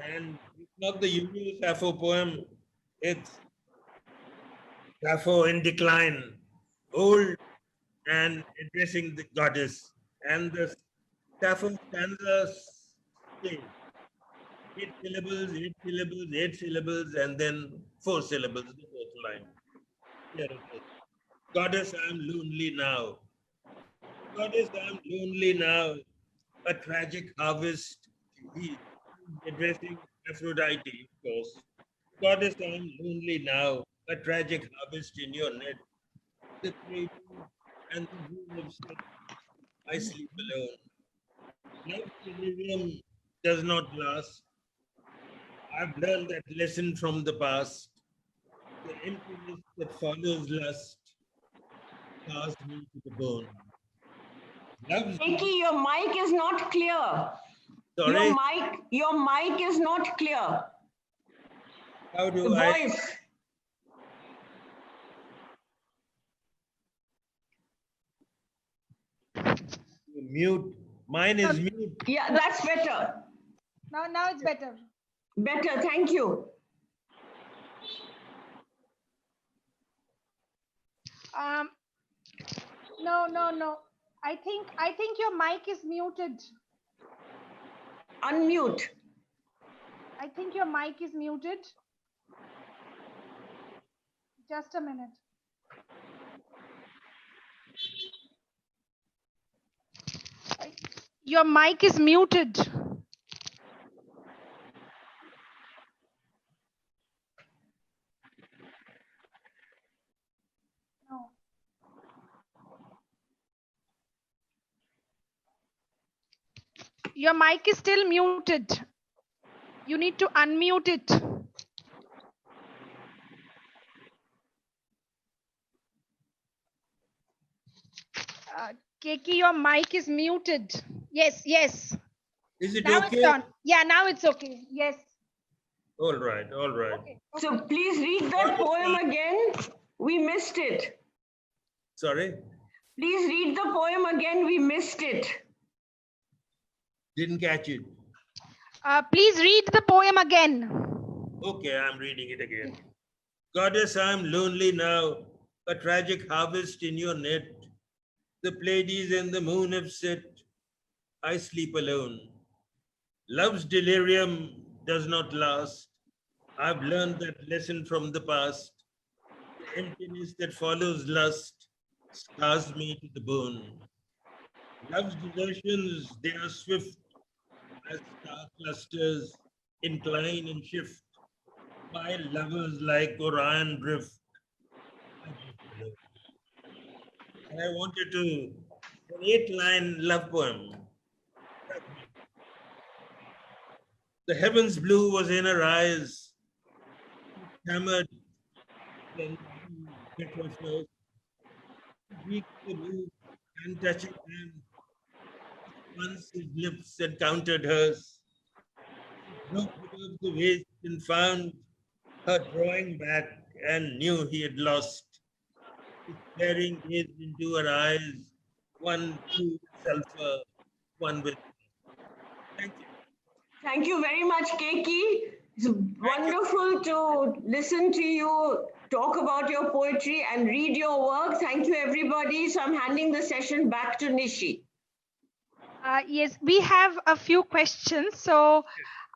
And it's not the usual Sappho poem. It's Sappho in decline, old and addressing the goddess. And the Sappho stanza says 8 syllables, 8 syllables, 8 syllables, and then 4 syllables, the 4th line. Here it is. Goddess, I'm lonely now. Goddess, I'm lonely now. A tragic harvest. He's addressing Aphrodite, of course. Goddess, I'm lonely now. A tragic harvest in your net. The craving and the room of sleep. I sleep alone. Love's delirium does not last. I've learned that lesson from the past. The emptiness that follows lust scars me to the bone. Love's Keki, your mic is not clear. Sorry? Your mic is not clear. How do The I voice. mute? Mine is mute. Yeah, that's better. Now it's better. Better, thank you. No. I think your mic is muted. Unmute. I think your mic is muted. Just a minute. Your mic is muted. No. Your mic is still muted. You need to unmute it. Keki, your mic is muted. Yes, yes. Is it Now okay? it's on. Yeah, now it's okay. Yes. All right, all right. Okay. So please read that poem again. We missed it. Sorry, Please read the poem again. We missed it. didn't catch it. Please read the poem again. Okay, I'm reading it again. Goddess, I'm lonely now, a tragic harvest in your net. The Pleiades and the moon have set. I sleep alone. Love's delirium does not last. I've learned that lesson from the past. The emptiness that follows lust scars me to the bone. Love's desertions, they are swift as star clusters incline and shift. My lovers like Orion drift. I drift alone. And I wanted to, an 8-line love poem. The heavens blue was in her eyes. Hammered, then hit her first. Weak the move, and touching hand. Once his lips encountered hers. He broke above the waist and found her drawing back and knew he had lost. His staring gazed into her eyes, one true sulfur, one with. Thank you. Thank you very much, Keki. It's wonderful to listen to you talk about your poetry and read your work. Thank you, everybody. So I'm handing the session back to Nishi. Yes, we have a few questions. So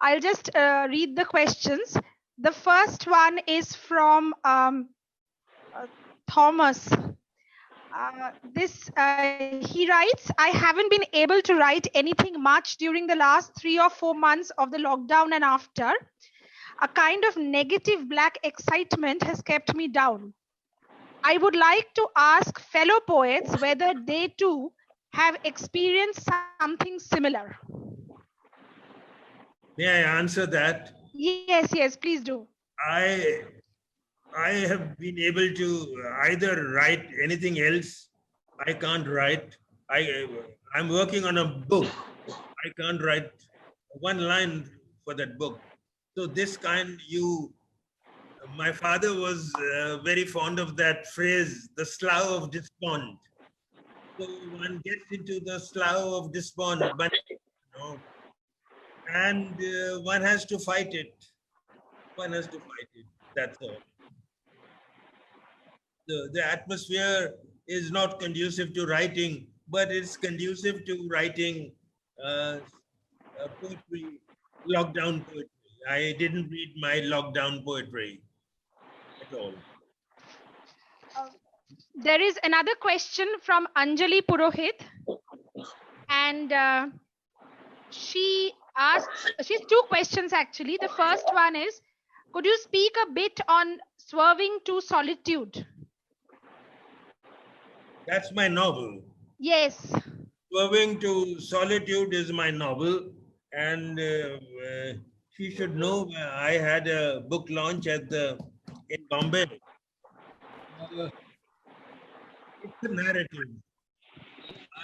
I'll just read the questions. The first one is from Thomas. He writes, I haven't been able to write anything much during the last 3 or 4 months of the lockdown and after. A kind of negative black excitement has kept me down. I would like to ask fellow poets whether they too have experienced something similar. May I answer that? Yes, yes, please do. I have been able to either write anything else. I can't write. I'm working on a book. I can't write one line for that book. So this kind, my father was very fond of that phrase, the slough of despond. So one gets into the slough of despond, but and one has to fight it. One has to fight it. That's all. The atmosphere is not conducive to writing, but it's conducive to writing poetry, lockdown poetry. I didn't read my lockdown poetry at all. There is another question from Anjali Purohit, and she has 2 questions actually. The first one is, could you speak a bit on swerving to solitude? That's my novel. Yes. Swerving to Solitude is my novel, and she should know I had a book launch in Bombay. It's a narrative.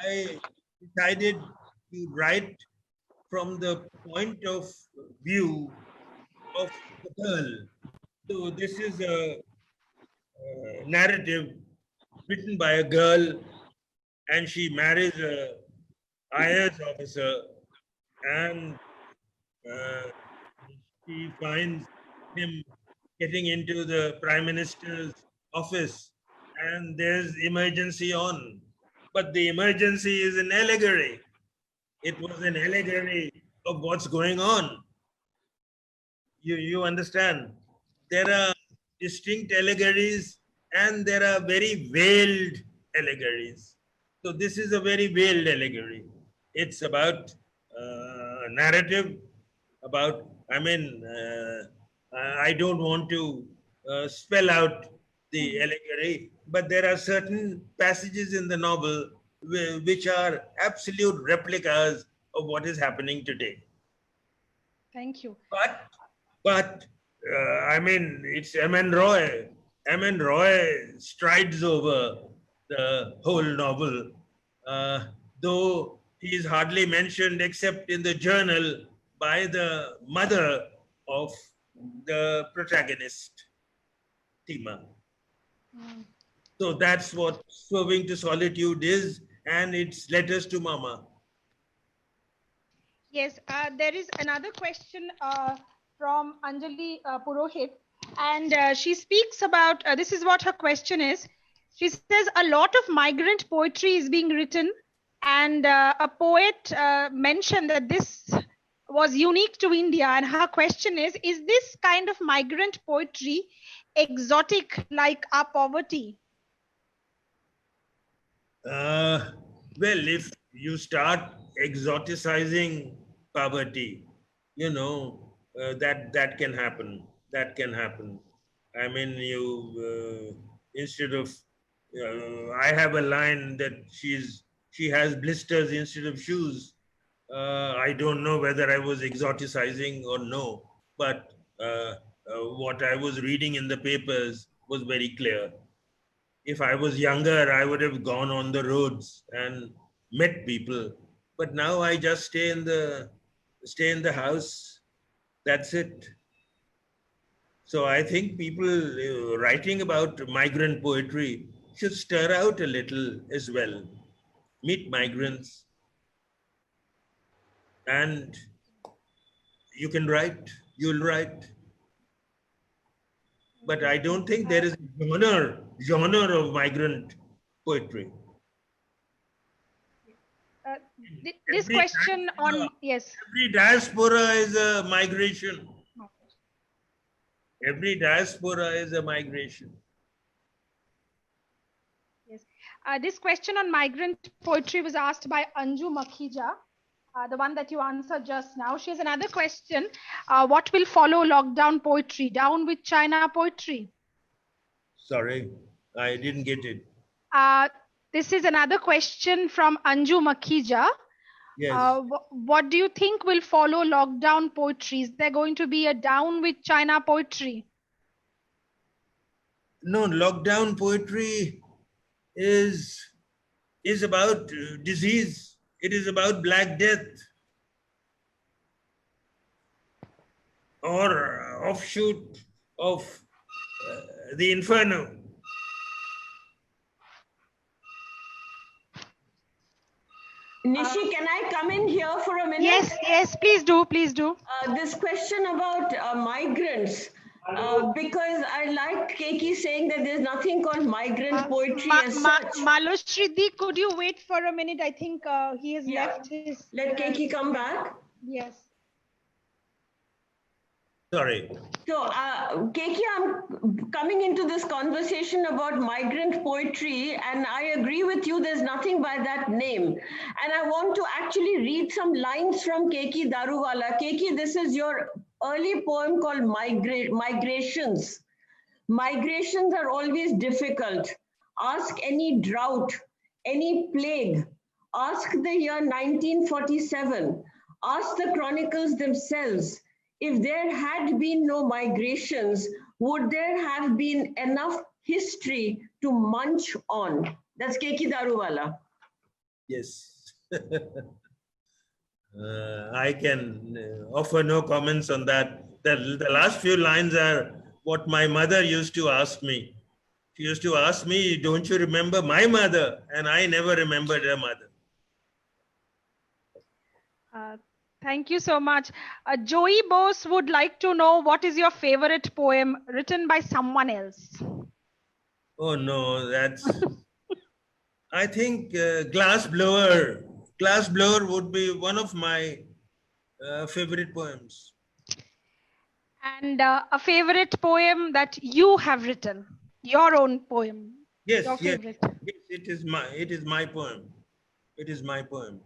I decided to write from the point of view of the girl. So this is a narrative written by a girl, and she marries a IAS officer, and she finds him getting into the Prime Minister's office, and there's emergency on. But the emergency is an allegory. It was an allegory of what's going on. You understand? There are distinct allegories and there are very veiled allegories. So this is a very veiled allegory. It's about narrative, about, I don't want to spell out the allegory, but there are certain passages in the novel which are absolute replicas of what is happening today. Thank you. But it's M.N. Roy. M.N. Roy strides over the whole novel, though he is hardly mentioned except in the journal by the mother of the protagonist, Tima. So that's what Swerving to Solitude is, and it's Letters to Mama. Yes, there is another question from Anjali Purohit, and she speaks about this is what her question is. She says a lot of migrant poetry is being written, and a poet mentioned that this was unique to India. And her question is this kind of migrant poetry exotic like our poverty? Well, if you start exoticizing poverty, that can happen. That can happen. I mean, instead of I have a line that she has blisters instead of shoes. I don't know whether I was exoticizing or no, but what I was reading in the papers was very clear. If I was younger, I would have gone on the roads and met people. But now I just stay in the house. That's it. So I think people writing about migrant poetry should stir out a little as well. Meet migrants, and you can write. You'll write. But I don't think there is a genre of migrant poetry. This question on, yes. Every diaspora is a migration. Every diaspora is a migration. Yes. This question on migrant poetry was asked by Anju Makhija, the one that you answered just now. She has another question. What will follow lockdown poetry? Down with China poetry? Sorry, I didn't get it. This is another question from Anju Makhija. Yes. What do you think will follow lockdown poetry? Is there going to be a down with China poetry? No, lockdown poetry is about disease. It is about Black Death or offshoot of the Inferno. Nishi, can I come in here for a minute? Yes, please do. This question about migrants, because I like Keki saying that there's nothing called migrant poetry as such. Malashri, could you wait for a minute? I think he has left his... Let Keki come back. Yes. Sorry. So, Keki, I'm coming into this conversation about migrant poetry, and I agree with you, there's nothing by that name. And I want to actually read some lines from Keki Daruwalla. Keki, this is your early poem called Migrations. Migrations are always difficult. Ask any drought, any plague. Ask the year 1947. Ask the chronicles themselves. If there had been no migrations, would there have been enough history to munch on? That's Keki Daruwalla. Yes. I can offer no comments on that. The last few lines are what my mother used to ask me. She used to ask me, don't you remember my mother? And I never remembered her mother. Thank you so much. Joey Bose would like to know what is your favorite poem written by someone else? Oh no, that's... I think Glass Blower. Glass Blower would be one of my favorite poems. And a favorite poem that you have written, your own poem. Yes, your favorite. Yes, it is my poem. It is my poem.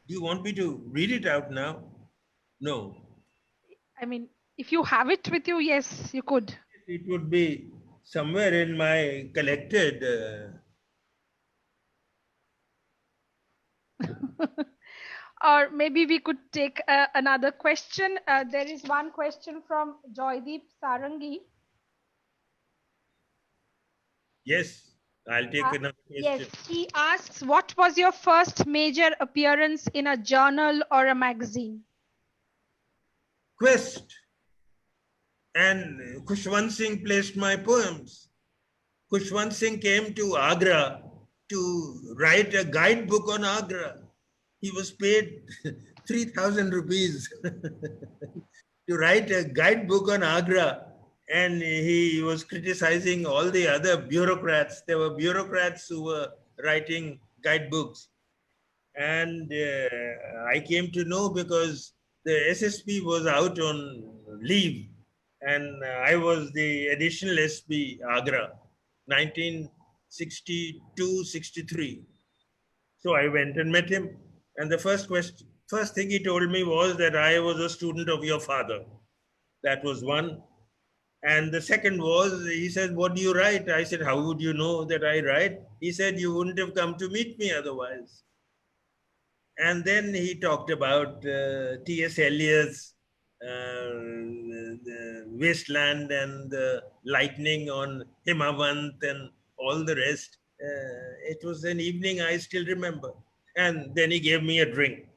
Do you want me to read it out now? No. I mean, if you have it with you, yes, you could. It would be somewhere in my collected. Or maybe we could take another question. There is one question from Joydeep Sarangi. Yes. I'll take another Yes, question. he asks, what was your first major appearance in a journal or a magazine? Quest. And Khushwant Singh placed my poems. Khushwant Singh came to Agra to write a guidebook on Agra. He was paid 3,000 rupees to write a guidebook on Agra. And he was criticizing all the other bureaucrats. There were bureaucrats who were writing guidebooks. And I came to know because the SSP was out on leave. And I was the additional SP Agra, 1962-63. So I went and met him. And the first thing he told me was that I was a student of your father. That was one. And the second was, he said, what do you write? I said, how would you know that I write? He said, you wouldn't have come to meet me otherwise. And then he talked about T.S. Eliot's the wasteland and the lightning on Himavant and all the rest. It was an evening I still remember. And then he gave me a drink.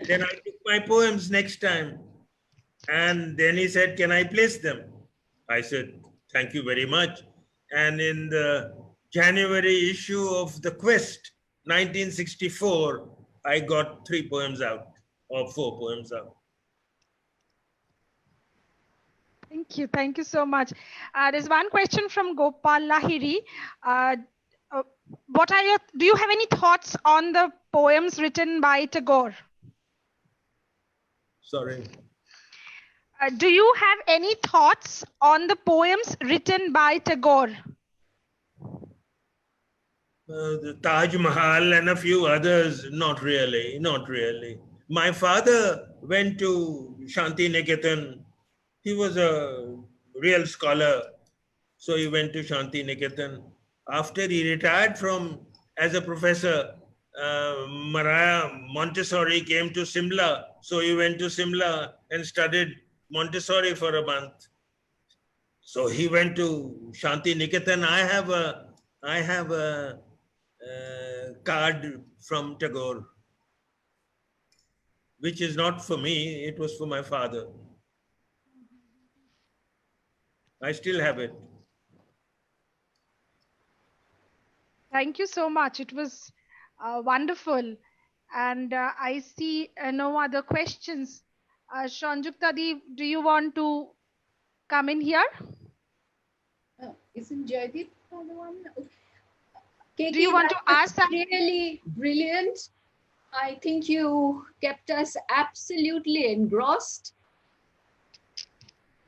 Then I took my poems next time. And then he said, can I place them? I said, thank you very much. And in the January issue of The Quest, 1964, I got 3 poems out, or 4 poems out. Thank you so much. There's one question from Gopal Lahiri. Do you have any thoughts on the poems written by Tagore? Sorry. Do you have any thoughts on the poems written by Tagore? The Taj Mahal and a few others, not really. My father went to Shanti Niketan. He was a real scholar, so he went to Shanti Niketan. After he retired as a professor, Maria Montessori came to Simla, so he went to Simla and studied Montessori for a month. So he went to Shanti Niketan. I have a card from Tagore, which is not for me, it was for my father. I still have it. Thank you so much. It was wonderful. And I see no other questions. Shanjukta Di, do you want to come in here? Isn't Jaideep the one? Keki, do you want to ask something? Really brilliant. I think you kept us absolutely engrossed.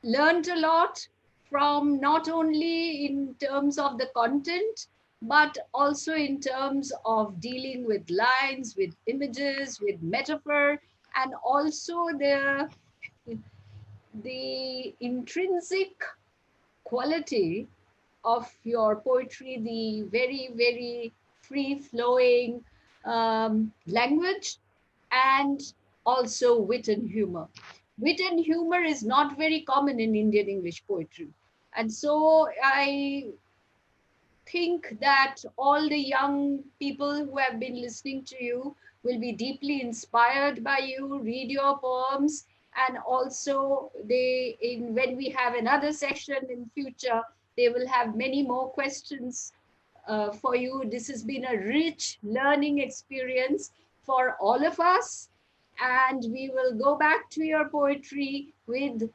Learned a lot from not only in terms of the content, but also in terms of dealing with lines, with images, with metaphor, and also the intrinsic quality of your poetry, the very, very free-flowing language, and also wit and humor. Wit and humor is not very common in Indian English poetry. And so I think that all the young people who have been listening to you will be deeply inspired by you, read your poems, and also when we have another session in future, they will have many more questions for you. This has been a rich learning experience for all of us. And we will go back to your poetry with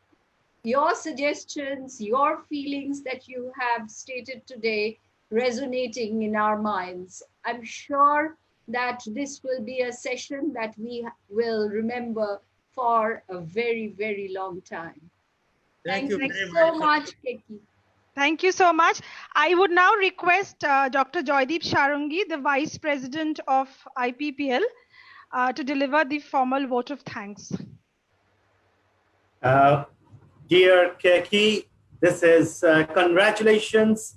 your suggestions, your feelings that you have stated today resonating in our minds. I'm sure that this will be a session that we will remember for a very, very long time. Thank you so much, Keki. Thank you so much. I would now request Dr. Joydeep Sharungi, the Vice President of IPPL, to deliver the formal vote of thanks. Dear Keki, this is congratulations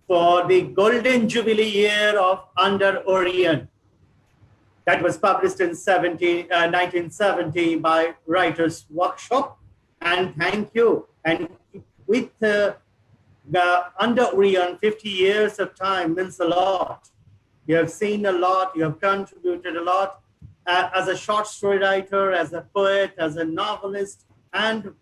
for the Golden Jubilee year of Under Orient. That was published in 1970 by Writers Workshop. And thank you. And with under Orion, 50 years of time means a lot. You have seen a lot, you have contributed a lot as a short story writer, as a poet, as a novelist, and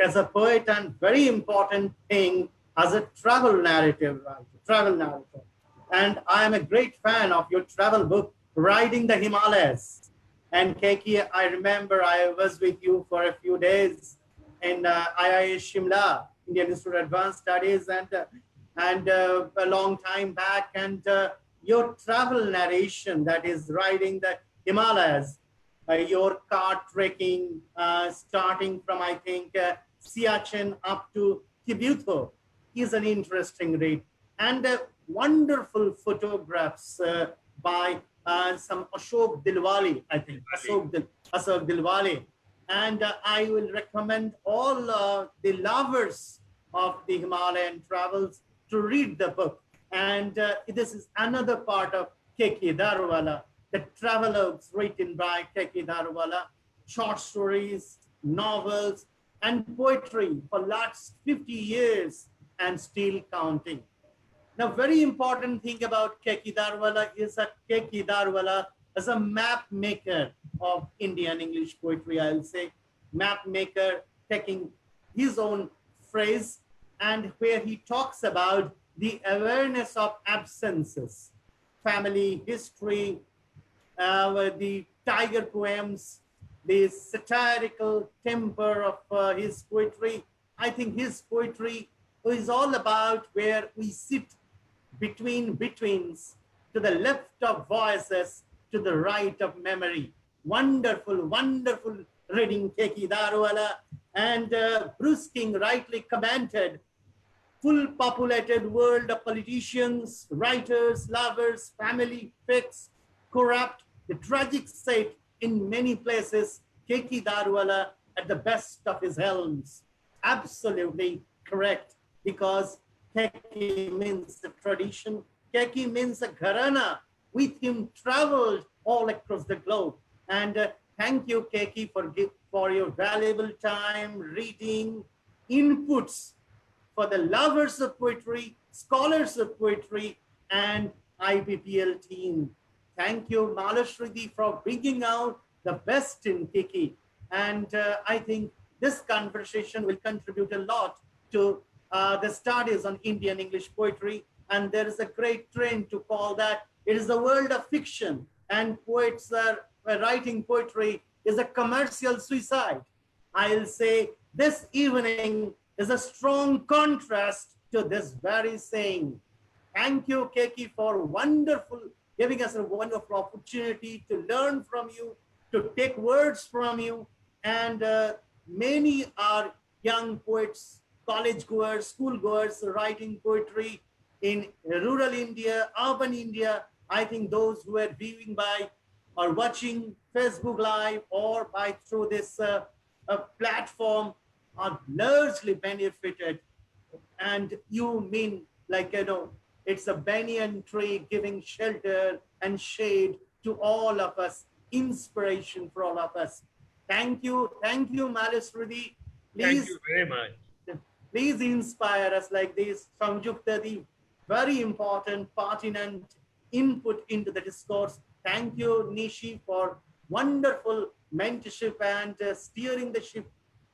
as a poet, and very important thing, as a travel narrative writer, travel narrator. And I am a great fan of your travel book, Riding the Himalayas. And Keki, I remember I was with you for a few days in IIA Shimla, Indian Institute of Advanced Studies, and a long time back. And your travel narration, that is riding the Himalayas, your car trekking, starting from, I think, Siachen up to Tibeto, is an interesting read. And wonderful photographs by some Ashok Dilwale, I think, Ashok Dilwale. And I will recommend all the lovers of the Himalayan travels to read the book. And this is another part of Keki Daruwalla, the travelogues written by Keki Daruwalla, short stories, novels, and poetry for last 50 years and still counting. Now, very important thing about Keki Daruwalla is that Keki Daruwalla is a map maker of Indian English poetry, I'll say. Map maker, taking his own phrase, and where he talks about the awareness of absences, family history, the tiger poems, the satirical temper of his poetry. I think his poetry is all about where we sit between betweens, to the left of voices, to the right of memory. Wonderful, wonderful reading, Keki Daruwalla. And Bruce King rightly commented, full populated world of politicians, writers, lovers, family, fakes, corrupt, the tragic state in many places, Keki Daruwalla at the best of his helms. Absolutely correct, because Keki means the tradition. Keki means a gharana. With him traveled all across the globe. And thank you, Keki, for your valuable time, reading, inputs for the lovers of poetry, scholars of poetry, and IPPL team. Thank you, Malashri, for bringing out the best in Keki. And I think this conversation will contribute a lot to the studies on Indian English poetry. And there is a great trend to call that it is the world of fiction, and poets are writing poetry is a commercial suicide. I'll say this evening is a strong contrast to this very saying. Thank you, Keki, for giving us a wonderful opportunity to learn from you, to take words from you. And many are young poets, college goers, school goers, writing poetry in rural India, urban India. I think those who are viewing by or watching Facebook Live or through this platform are largely benefited. And you mean, like, it's a banyan tree giving shelter and shade to all of us, inspiration for all of us. Thank you, Malashri. Please, thank you very much. Please inspire us like this. Sanjukta, the very important, pertinent input into the discourse. Thank you, Nishi, for wonderful mentorship and steering the ship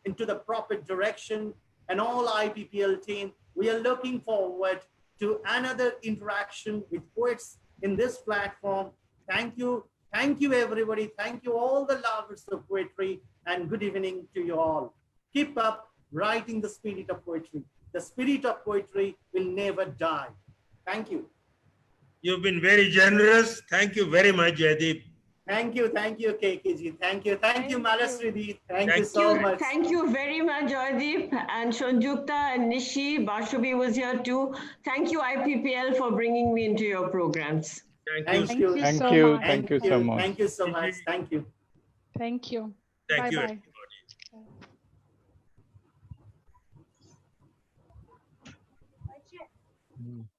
into the proper direction, and all IPPL team. We are looking forward to another interaction with poets in this platform. Thank you, everybody. Thank you, all the lovers of poetry, and good evening to you all. Keep up writing the spirit of poetry. The spirit of poetry will never die. Thank you. You've been very generous. Thank you very much, Jaideep. Thank you, Keki ji. Thank you, Malashri. Thank you so much. Thank you very much, Joydeep, and Sanjukta and Nishi. Bashubi was here too. Thank you, IPPL, for bringing me into your programs. Thank you so much. Thank you so much. Thank you so much. Thank you. Thank you. Thank you, Bye-bye. everybody.